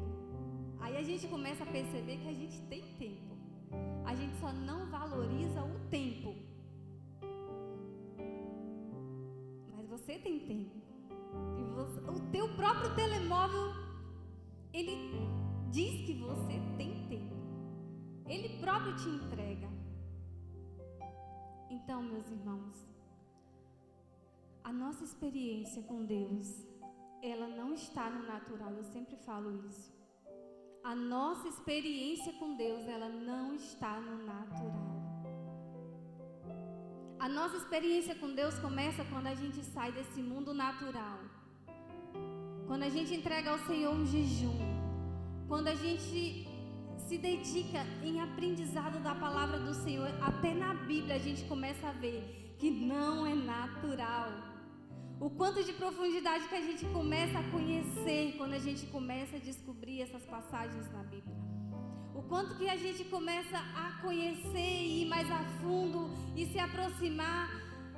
Aí a gente começa a perceber que a gente tem tempo. A gente só não valoriza o tempo. Mas você tem tempo. E o teu próprio telemóvel, ele diz que você tem tempo. Ele próprio te entrega. Então, meus irmãos, a nossa experiência com Deus, ela não está no natural. Eu sempre falo isso. A nossa experiência com Deus, ela não está no natural. A nossa experiência com Deus começa quando a gente sai desse mundo natural. Quando a gente entrega ao Senhor um jejum. Quando a gente se dedica em aprendizado da palavra do Senhor. Até na Bíblia a gente começa a ver que não é natural. O quanto de profundidade que a gente começa a conhecer quando a gente começa a descobrir essas passagens na Bíblia. O quanto que a gente começa a conhecer e ir mais a fundo e se aproximar.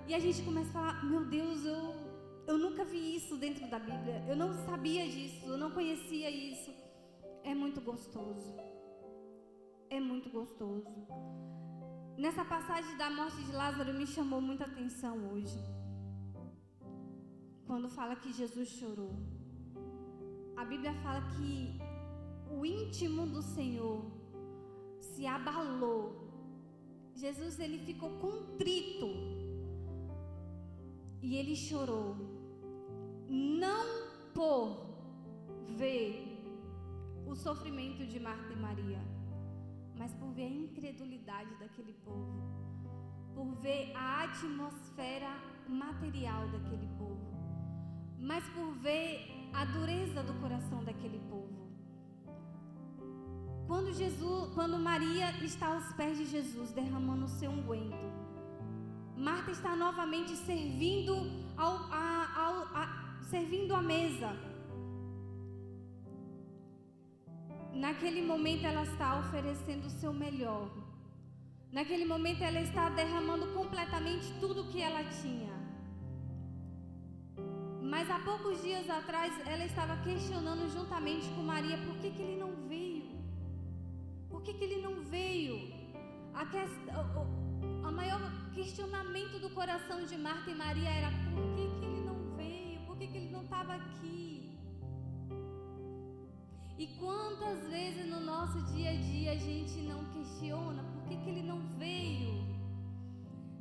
E a gente começa a falar, meu Deus, eu nunca vi isso dentro da Bíblia. Eu não sabia disso, eu não conhecia isso. É muito gostoso. É muito gostoso. Nessa passagem da morte de Lázaro me chamou muita atenção hoje. Quando fala que Jesus chorou. A Bíblia fala que o íntimo do Senhor se abalou. Jesus, ele ficou contrito. E ele chorou. Não por ver o sofrimento de Marta e Maria, mas por ver a incredulidade daquele povo. Por ver a atmosfera material daquele povo. Mas por ver a dureza do coração daquele povo. Quando Maria está aos pés de Jesus, derramando o seu unguento, Marta está novamente servindo servindo a mesa. Naquele momento ela está oferecendo o seu melhor. Naquele momento ela está derramando completamente tudo o que ela tinha. Mas há poucos dias atrás, ela estava questionando juntamente com Maria por que ele não veio. Por que ele não veio? O maior questionamento do coração de Marta e Maria era por que ele não veio? Por que ele não estava aqui? E quantas vezes no nosso dia a dia a gente não questiona por que ele não veio?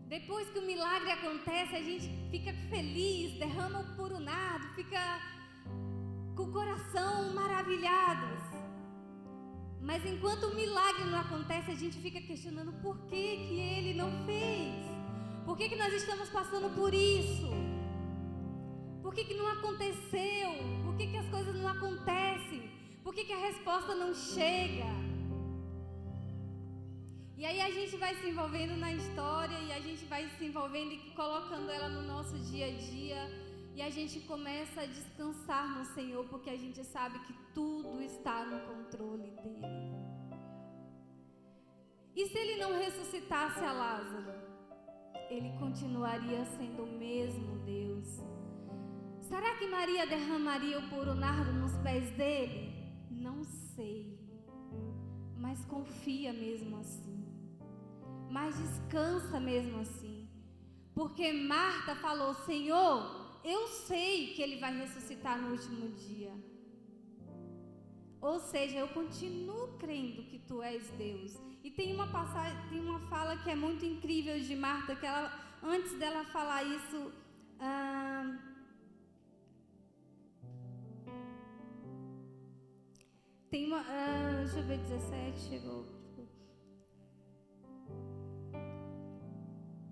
Depois que o milagre acontece, a gente fica feliz, derrama o puro nardo, fica com o coração maravilhados. Mas enquanto o milagre não acontece, a gente fica questionando por que ele não fez. Por que nós estamos passando por isso? Por que não aconteceu? Por que as coisas não acontecem? Por que a resposta não chega? E aí a gente vai se envolvendo na história e a gente vai se envolvendo e colocando ela no nosso dia a dia. E a gente começa a descansar no Senhor, porque a gente sabe que tudo está no controle dEle. E se Ele não ressuscitasse a Lázaro, Ele continuaria sendo o mesmo Deus. Será que Maria derramaria o puro nardo nos pés dele? Não sei. Mas confia mesmo assim. Mas descansa mesmo assim. Porque Marta falou, Senhor, eu sei que Ele vai ressuscitar no último dia. Ou seja, eu continuo crendo que Tu és Deus. E tem uma passagem, tem uma fala que é muito incrível de Marta, que ela, antes dela falar isso, tem uma, deixa eu ver, 17, chegou.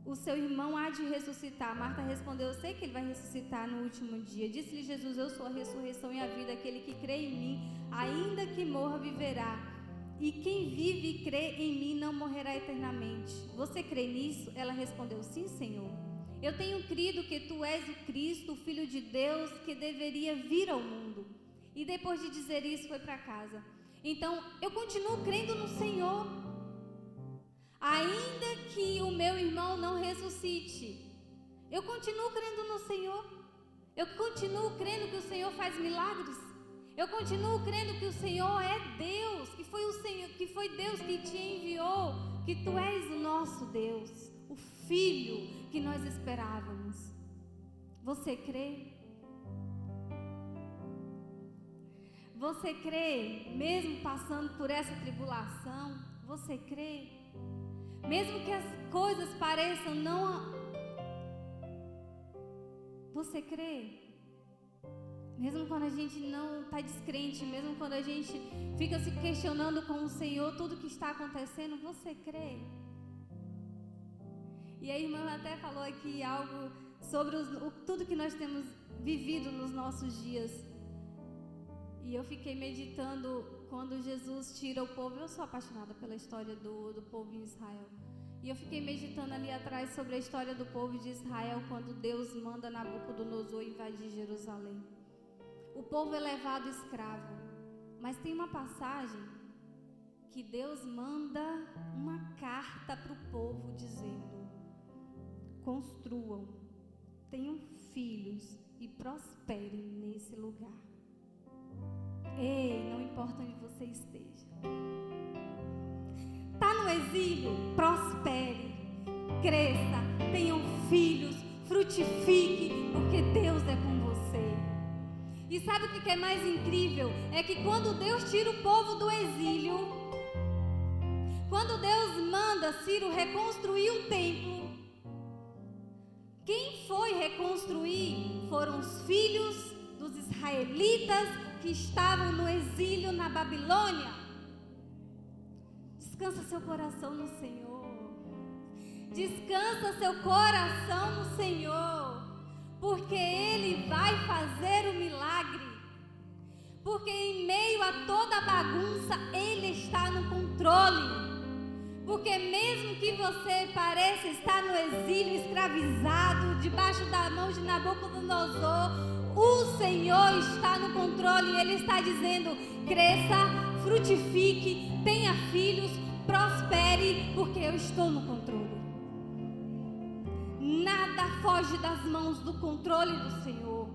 O seu irmão há de ressuscitar. Marta respondeu, eu sei que ele vai ressuscitar no último dia. Disse-lhe Jesus, eu sou a ressurreição e a vida. Aquele que crê em mim, ainda que morra, viverá. e quem vive e crê em mim não morrerá eternamente. Você crê nisso? Ela respondeu, sim, Senhor. Eu tenho crido que tu és o Cristo, o Filho de Deus, que deveria vir ao mundo. E depois de dizer isso, foi para casa. Então, eu continuo crendo no Senhor. Ainda que o meu irmão não ressuscite, eu continuo crendo no Senhor. Eu continuo crendo que o Senhor faz milagres. Eu continuo crendo que o Senhor é Deus, que foi o Senhor, que foi Deus que te enviou, que tu és o nosso Deus, o Filho que nós esperávamos. Você crê? Você crê, mesmo passando por essa tribulação? Você crê? Mesmo que as coisas pareçam não... Você crê? Mesmo quando a gente não está descrente, mesmo quando a gente fica se questionando com o Senhor, tudo que está acontecendo, você crê? E a irmã até falou aqui algo sobre tudo que nós temos vivido nos nossos dias. E eu fiquei meditando quando Jesus tira o povo. Eu sou apaixonada pela história do povo em Israel. E eu fiquei meditando ali atrás sobre a história do povo de Israel, quando Deus manda Nabucodonosor invadir Jerusalém. O povo é levado escravo. Mas tem uma passagem que Deus manda uma carta para o povo dizendo: construam, tenham filhos e prosperem nesse lugar. Ei, não importa onde você esteja. Está no exílio? Prospere, cresça, tenham filhos, frutifique, porque Deus é com você. E sabe o que é mais incrível? É que quando Deus tira o povo do exílio, quando Deus manda Ciro reconstruir o templo, quem foi reconstruir foram os filhos dos israelitas que estavam no exílio na Babilônia. Descansa seu coração no Senhor. Descansa seu coração no Senhor, porque Ele vai fazer o milagre. Porque em meio a toda a bagunça, Ele está no controle. Porque mesmo que você pareça estar no exílio, escravizado, debaixo da mão de Nabucodonosor, o Senhor está no controle. E Ele está dizendo: cresça, frutifique, tenha filhos, prospere, porque eu estou no controle. Nada foge das mãos do controle do Senhor.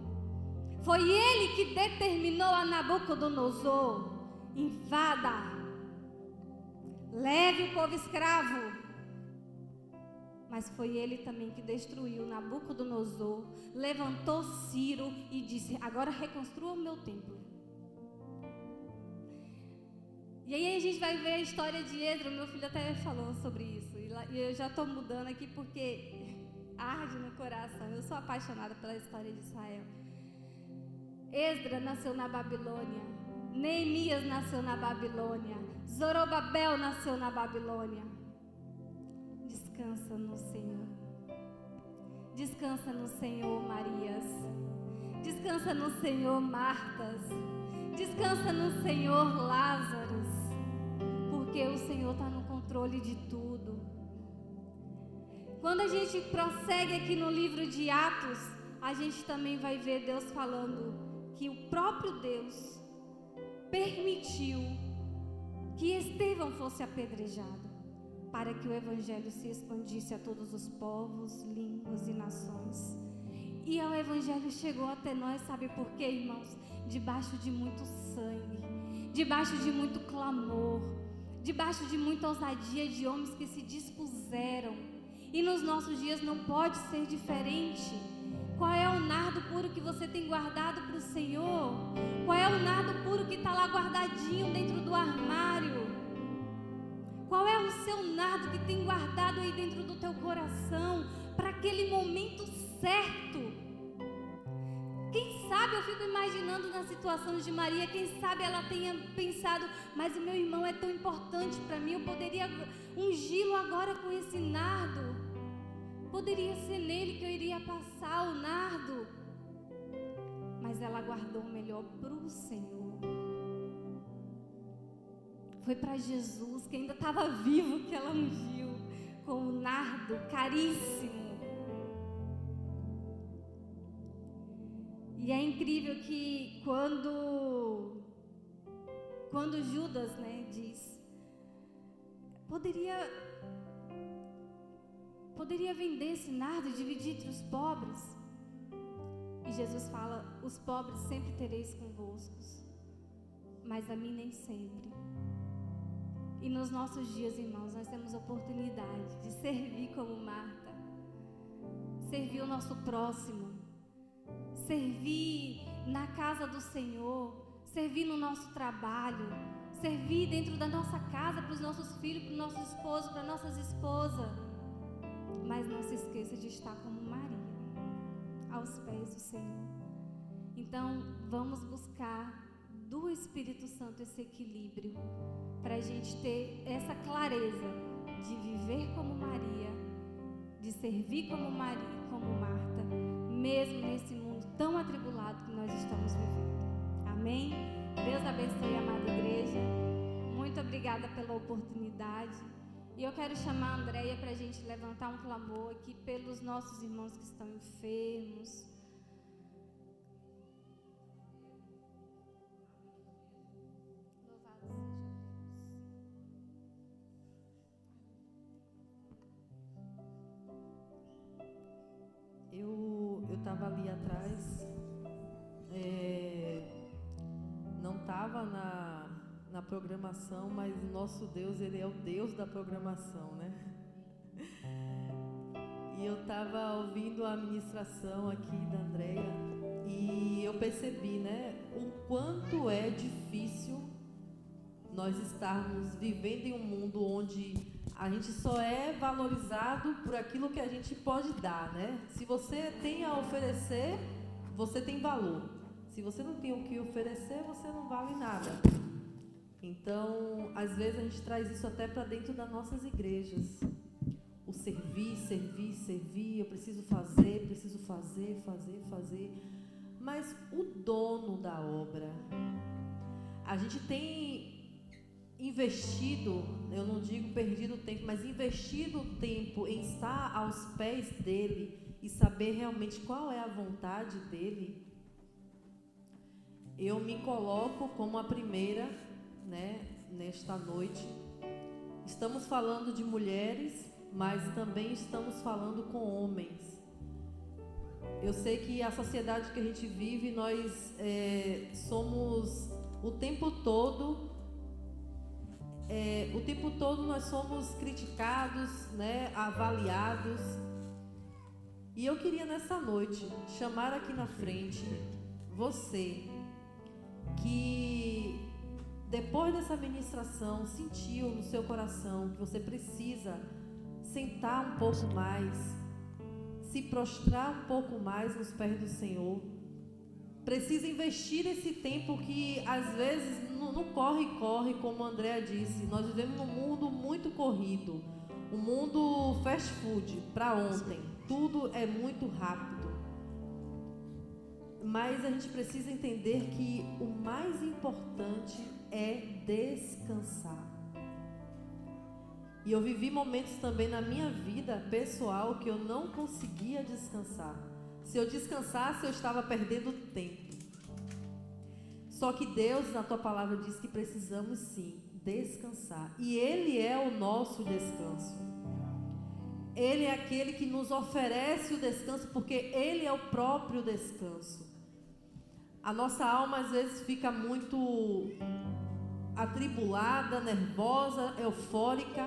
Foi Ele que determinou a Nabucodonosor: invada, leve o povo escravo. Mas foi Ele também que destruiu Nabucodonosor, levantou Ciro e disse: agora reconstrua o meu templo. E aí a gente vai ver a história de Esdras. Meu filho até falou sobre isso. E eu já estou mudando aqui porque arde no coração. Eu sou apaixonada pela história de Israel. Esdras nasceu na Babilônia. Neemias nasceu na Babilônia. Zorobabel nasceu na Babilônia. Descansa no Senhor. Descansa no Senhor, Marias. Descansa no Senhor, Martas. Descansa no Senhor, Lázaros. Porque o Senhor está no controle de tudo. Quando a gente prossegue aqui no livro de Atos, a gente também vai ver Deus falando que o próprio Deus permitiu que Estevão fosse apedrejado, para que o Evangelho se expandisse a todos os povos, línguas e nações. E o Evangelho chegou até nós, sabe por quê, irmãos? Debaixo de muito sangue, debaixo de muito clamor, debaixo de muita ousadia de homens que se dispuseram. E nos nossos dias não pode ser diferente. Qual é o nardo puro que você tem guardado para o Senhor? Qual é o nardo puro que está lá guardadinho dentro do armário? Qual é o seu nardo que tem guardado aí dentro do teu coração para aquele momento certo? Quem sabe, eu fico imaginando na situação de Maria, quem sabe ela tenha pensado: mas o meu irmão é tão importante para mim, eu poderia ungí-lo agora com esse nardo. Poderia ser nele que eu iria passar o nardo. Mas ela guardou o melhor para o Senhor. Foi para Jesus, que ainda estava vivo, que ela ungiu com um nardo caríssimo. E é incrível que quando Judas, né, diz, poderia vender esse nardo e dividir entre os pobres. E Jesus fala: os pobres sempre tereis convosco, mas a mim nem sempre. E nos nossos dias, irmãos, nós temos a oportunidade de servir como Marta, servir o nosso próximo, servir na casa do Senhor, servir no nosso trabalho, servir dentro da nossa casa, para os nossos filhos, para o nosso esposo, para nossas esposas. Mas não se esqueça de estar como Maria, aos pés do Senhor. Então, vamos buscar do Espírito Santo esse equilíbrio, para a gente ter essa clareza de viver como Maria, de servir como Maria, como Marta, mesmo nesse mundo tão atribulado que nós estamos vivendo. Amém? Deus abençoe a amada igreja. Muito obrigada pela oportunidade. E eu quero chamar a Andréia para a gente levantar um clamor aqui pelos nossos irmãos que estão enfermos. Louvado seja Deus. Eu estava ali atrás, não estava na programação, mas o nosso Deus, Ele é o Deus da programação, né? E eu estava ouvindo a ministração aqui da Andréia e eu percebi, né, o quanto é difícil nós estarmos vivendo em um mundo onde a gente só é valorizado por aquilo que a gente pode dar, né? Se você tem a oferecer, você tem valor. Se você não tem o que oferecer, você não vale nada. Então, às vezes a gente traz isso até para dentro das nossas igrejas. O servir, eu preciso fazer. Mas o dono da obra, a gente tem investido, eu não digo perdido tempo, mas investido tempo em estar aos pés dele e saber realmente qual é a vontade dele. Eu me coloco como a primeira, né, nesta noite. Estamos falando de mulheres, mas também estamos falando com homens. Eu sei que a sociedade que a gente vive, nós somos o tempo todo nós somos criticados, né, avaliados. E eu queria nessa noite chamar aqui na frente você que depois dessa ministração sentiu no seu coração que você precisa sentar um pouco mais, se prostrar um pouco mais nos pés do Senhor. Precisa investir esse tempo que às vezes não corre, como a Andréa disse. Nós vivemos num mundo muito corrido, um mundo fast food, para ontem. Tudo é muito rápido. Mas a gente precisa entender que o mais importante é descansar. E eu vivi momentos também na minha vida pessoal que eu não conseguia descansar. Se eu descansasse, eu estava perdendo tempo. Só que Deus, na tua palavra, diz que precisamos sim descansar. E Ele é o nosso descanso. Ele é aquele que nos oferece o descanso, porque Ele é o próprio descanso. A nossa alma às vezes fica muito atribulada, nervosa, eufórica,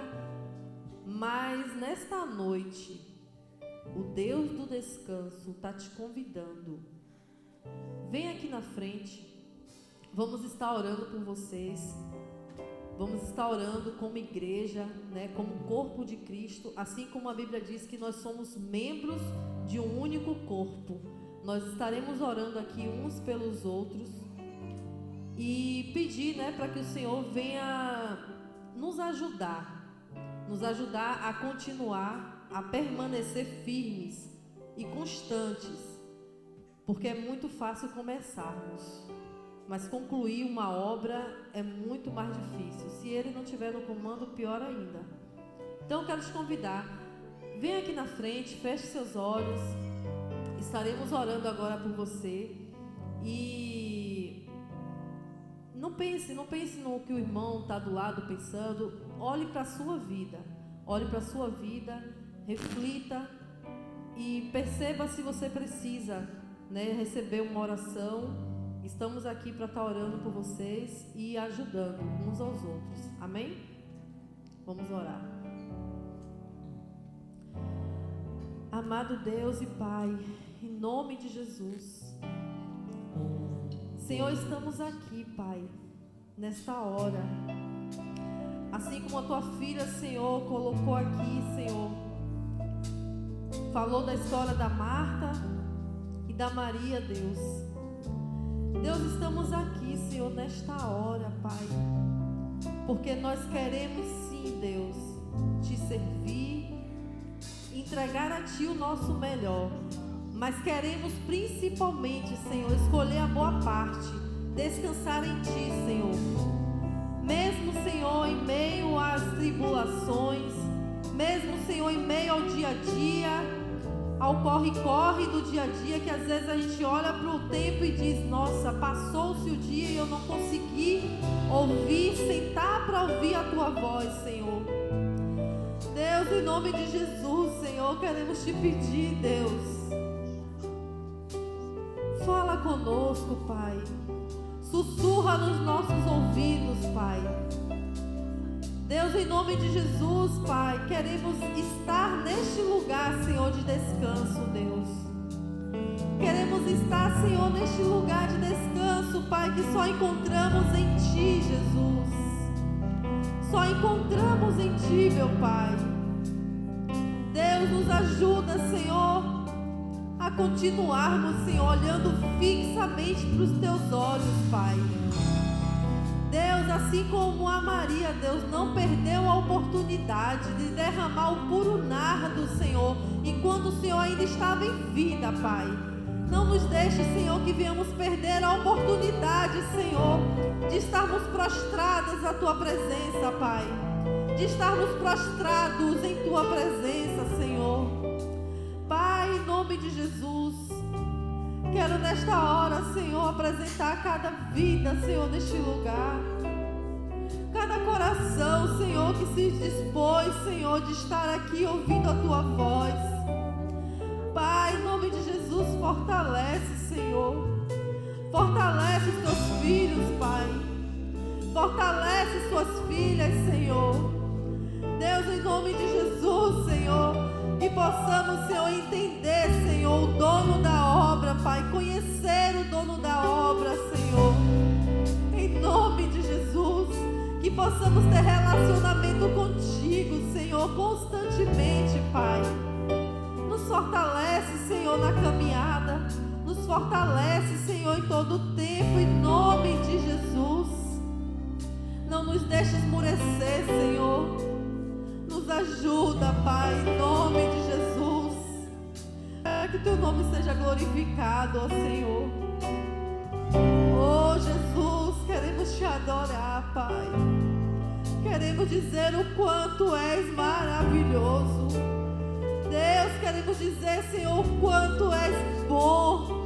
mas nesta noite, o Deus do descanso está te convidando. Vem aqui na frente. Vamos estar orando por vocês. Vamos estar orando como igreja, né, como corpo de Cristo. Assim como a Bíblia diz que nós somos membros de um único corpo. Nós estaremos orando aqui uns pelos outros. E pedir, né, para que o Senhor venha nos ajudar a continuar, a permanecer firmes e constantes, porque é muito fácil começarmos, mas concluir uma obra é muito mais difícil. Se Ele não estiver no comando, pior ainda. Então, eu quero te convidar, venha aqui na frente, feche seus olhos, estaremos orando agora por você. E não pense no que o irmão está do lado pensando. Olhe para a sua vida, reflita e perceba se você precisa, receber uma oração. Estamos aqui para estar orando por vocês e ajudando uns aos outros. Amém? Vamos orar. Amado Deus e Pai, em nome de Jesus, Senhor, estamos aqui, Pai, nesta hora. Assim como a Tua filha, Senhor, colocou aqui, Senhor, falou da história da Marta e da Maria, Deus. Deus, estamos aqui, Senhor, nesta hora, Pai, porque nós queremos sim, Deus, Te servir, entregar a Ti o nosso melhor, mas queremos principalmente, Senhor, escolher a boa parte, descansar em Ti, Senhor. Mesmo, Senhor, em meio às tribulações, mesmo, Senhor, em meio ao dia a dia, ao corre-corre do dia a dia, que às vezes a gente olha para o tempo e diz: nossa, passou-se o dia e eu não consegui sentar para ouvir a Tua voz, Senhor. Deus, em nome de Jesus, Senhor, queremos Te pedir, Deus, fala conosco, Pai. Sussurra nos nossos ouvidos, Pai. Deus, em nome de Jesus, Pai, queremos estar neste lugar, Senhor, de descanso, Deus. Queremos estar, Senhor, neste lugar de descanso, Pai, que só encontramos em Ti, Jesus. Só encontramos em Ti, meu Pai. Deus, nos ajuda, Senhor, a continuarmos, Senhor, olhando fixamente para os Teus olhos, Pai. Deus, assim como a Maria, Deus, não perdeu a oportunidade de derramar o puro nardo, Senhor, enquanto o Senhor ainda estava em vida, Pai. Não nos deixe, Senhor, que venhamos perder a oportunidade, Senhor, de estarmos prostradas à Tua presença, Pai. De estarmos prostrados em Tua presença, Senhor. Pai, em nome de Jesus, quero nesta hora, Senhor, apresentar cada vida, Senhor, neste lugar. Cada coração, Senhor, que se dispôs, Senhor, de estar aqui ouvindo a Tua voz. Pai, em nome de Jesus, fortalece, Senhor. Fortalece os Teus filhos, Pai. Fortalece Suas filhas, Senhor. Deus, em nome de Jesus, Senhor, que possamos, Senhor, entender, Senhor, o dono da obra, Pai, conhecer o dono da obra, Senhor, em nome de Jesus, que possamos ter relacionamento contigo, Senhor, constantemente, Pai. Nos fortalece, Senhor, na caminhada, nos fortalece, Senhor, em todo o tempo, em nome de Jesus. Não nos deixe esmurecer, Senhor. Nos ajuda, Pai, em nome de Jesus. Que Teu nome seja glorificado, ó Senhor. Oh Jesus, queremos Te adorar, Pai. Queremos dizer o quanto És maravilhoso. Deus, queremos dizer, Senhor, o quanto És bom.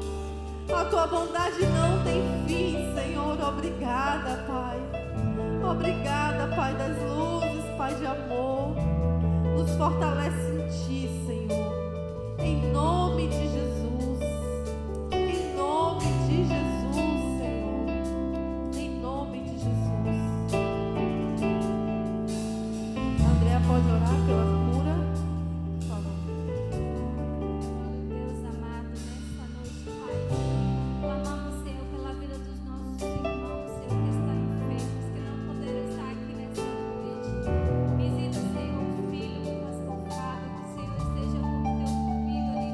A Tua bondade não tem fim, Senhor. Obrigada, Pai. Obrigada, Pai das luzes, Pai de amor. Nos fortalece em Ti, Senhor. Em nome de Jesus. Em nome de Jesus, Senhor. Em nome de Jesus. Andréa, pode orar pela cura? Por favor. Deus amado, nesta noite, Pai, clamamos, Senhor, pela vida dos nossos irmãos, Senhor, que estão enfermos, que não poderão estar aqui nesta noite. Visita, Senhor, o filho, mas conforta, que o Senhor esteja com o Teu filho ali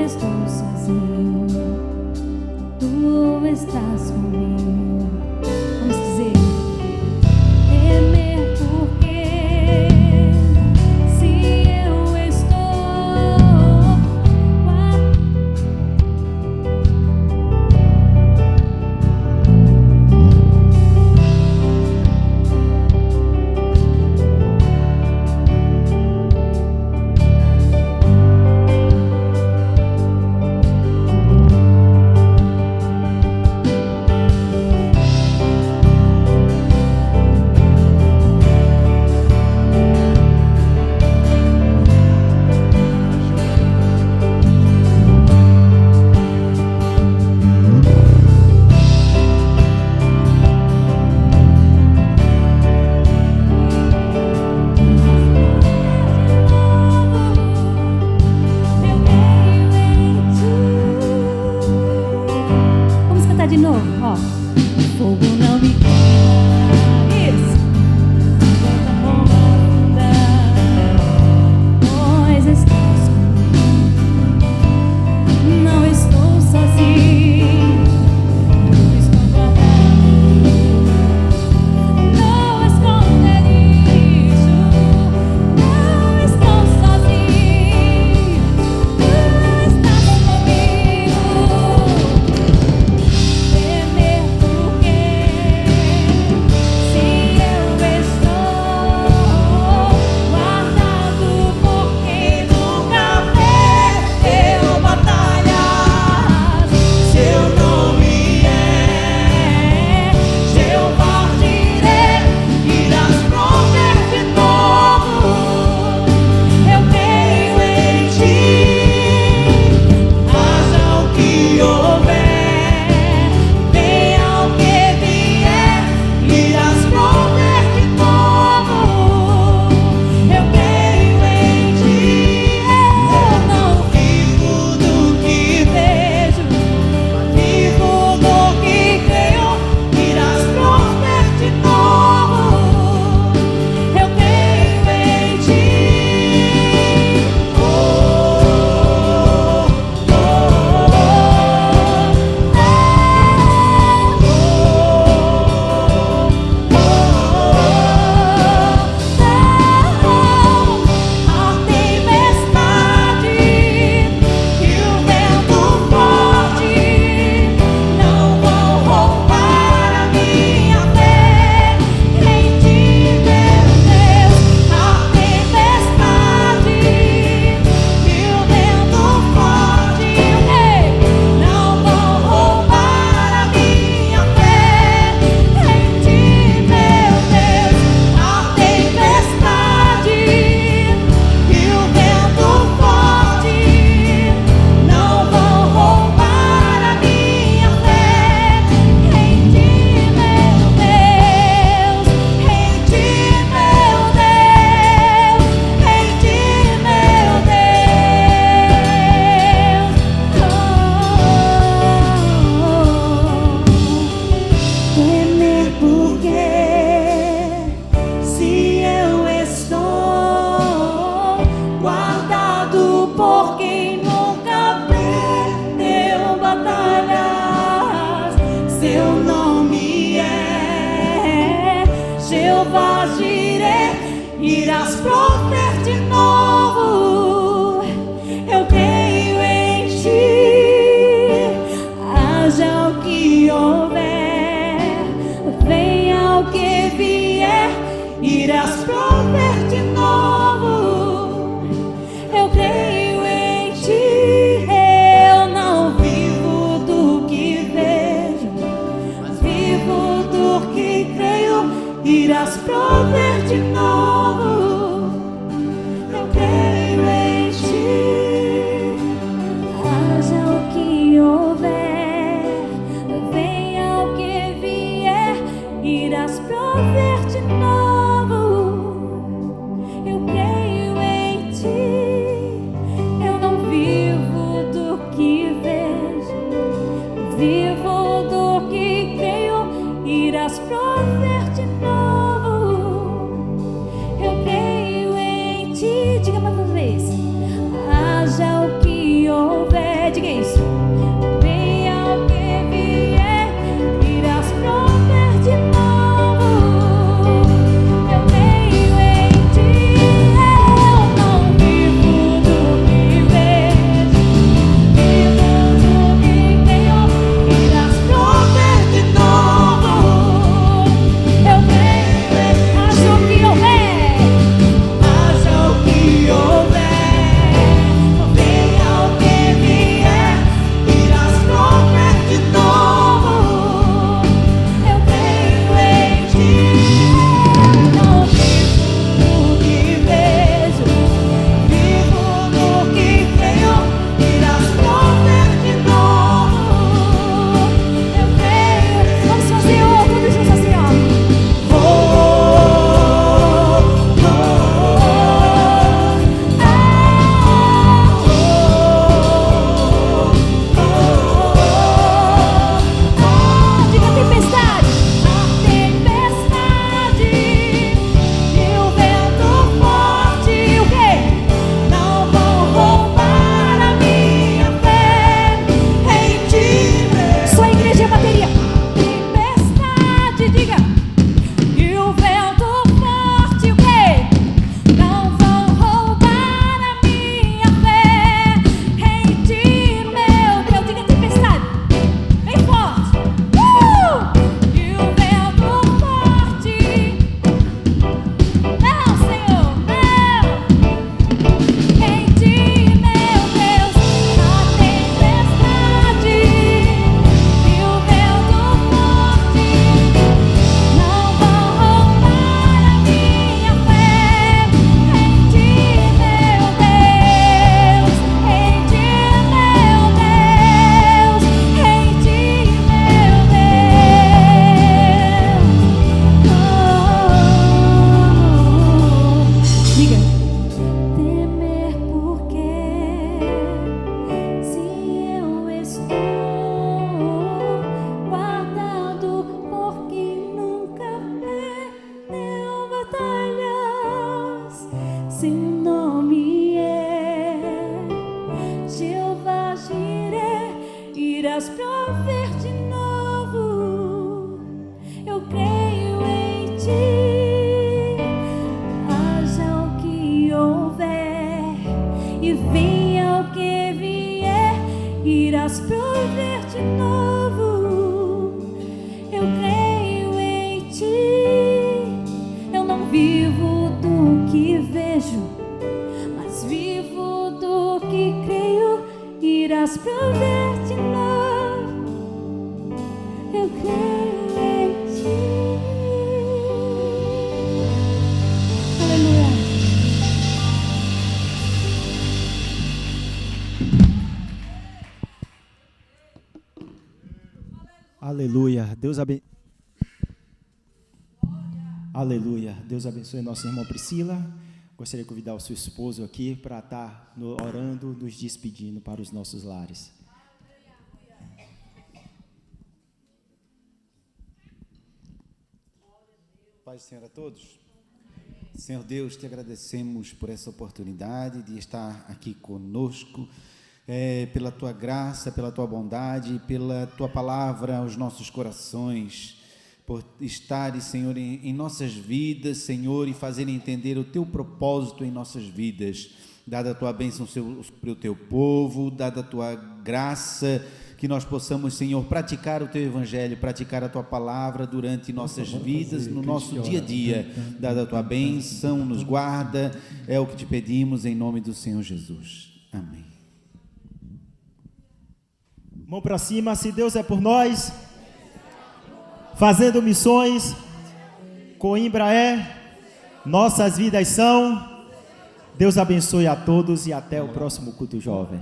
estou sozinho, tu estás comigo. Vamos dizer: temer porque se eu estou de novo, ó. Fogo não me queima. Isso. Volta onda, pois estás comigo. Não estou sozinho, estou guardado no esconderijo. Não estou sozinho, tu estás comigo. Temer irás prover de novo. Eu creio em ti, haja o que houver, venha o que vier, irás prover de novo. Eu creio em ti, eu não vivo do que vejo, mas vivo do que creio, irás prover de novo. Eu creio em ti, haja o que houver, venha o que vier, irás prover de novo. Eu creio em ti, eu não vivo do que vejo, vivo do que creio, irás prover de novo. irás prover de novo. Eu creio em ti. Haja o que houver e venha o que vier, irás prover de novo. Eu creio em ti. Eu não vivo do que vejo, mas vivo do que creio. Irás prover de novo. Eu creio em ti. Aleluia. Aleluia. Aleluia. Deus abençoe nossa irmã Priscila. Gostaria de convidar o seu esposo aqui para estar orando, nos despedindo para os nossos lares. Paz do Senhor a todos. Senhor Deus, te agradecemos por essa oportunidade de estar aqui conosco, pela tua graça, pela tua bondade, pela tua palavra aos nossos corações, por estares, Senhor, em nossas vidas, Senhor, e fazer entender o teu propósito em nossas vidas. Dada a tua bênção sobre o teu povo, dada a tua graça, que nós possamos, Senhor, praticar o teu evangelho, praticar a tua palavra durante nossas vidas, no nosso dia a dia. Dada a tua bênção, nos guarda, é o que te pedimos em nome do Senhor Jesus. Amém. Mão para cima, se Deus é por nós, fazendo missões, Coimbra é, nossas vidas são. Deus abençoe a todos e até o próximo culto jovem.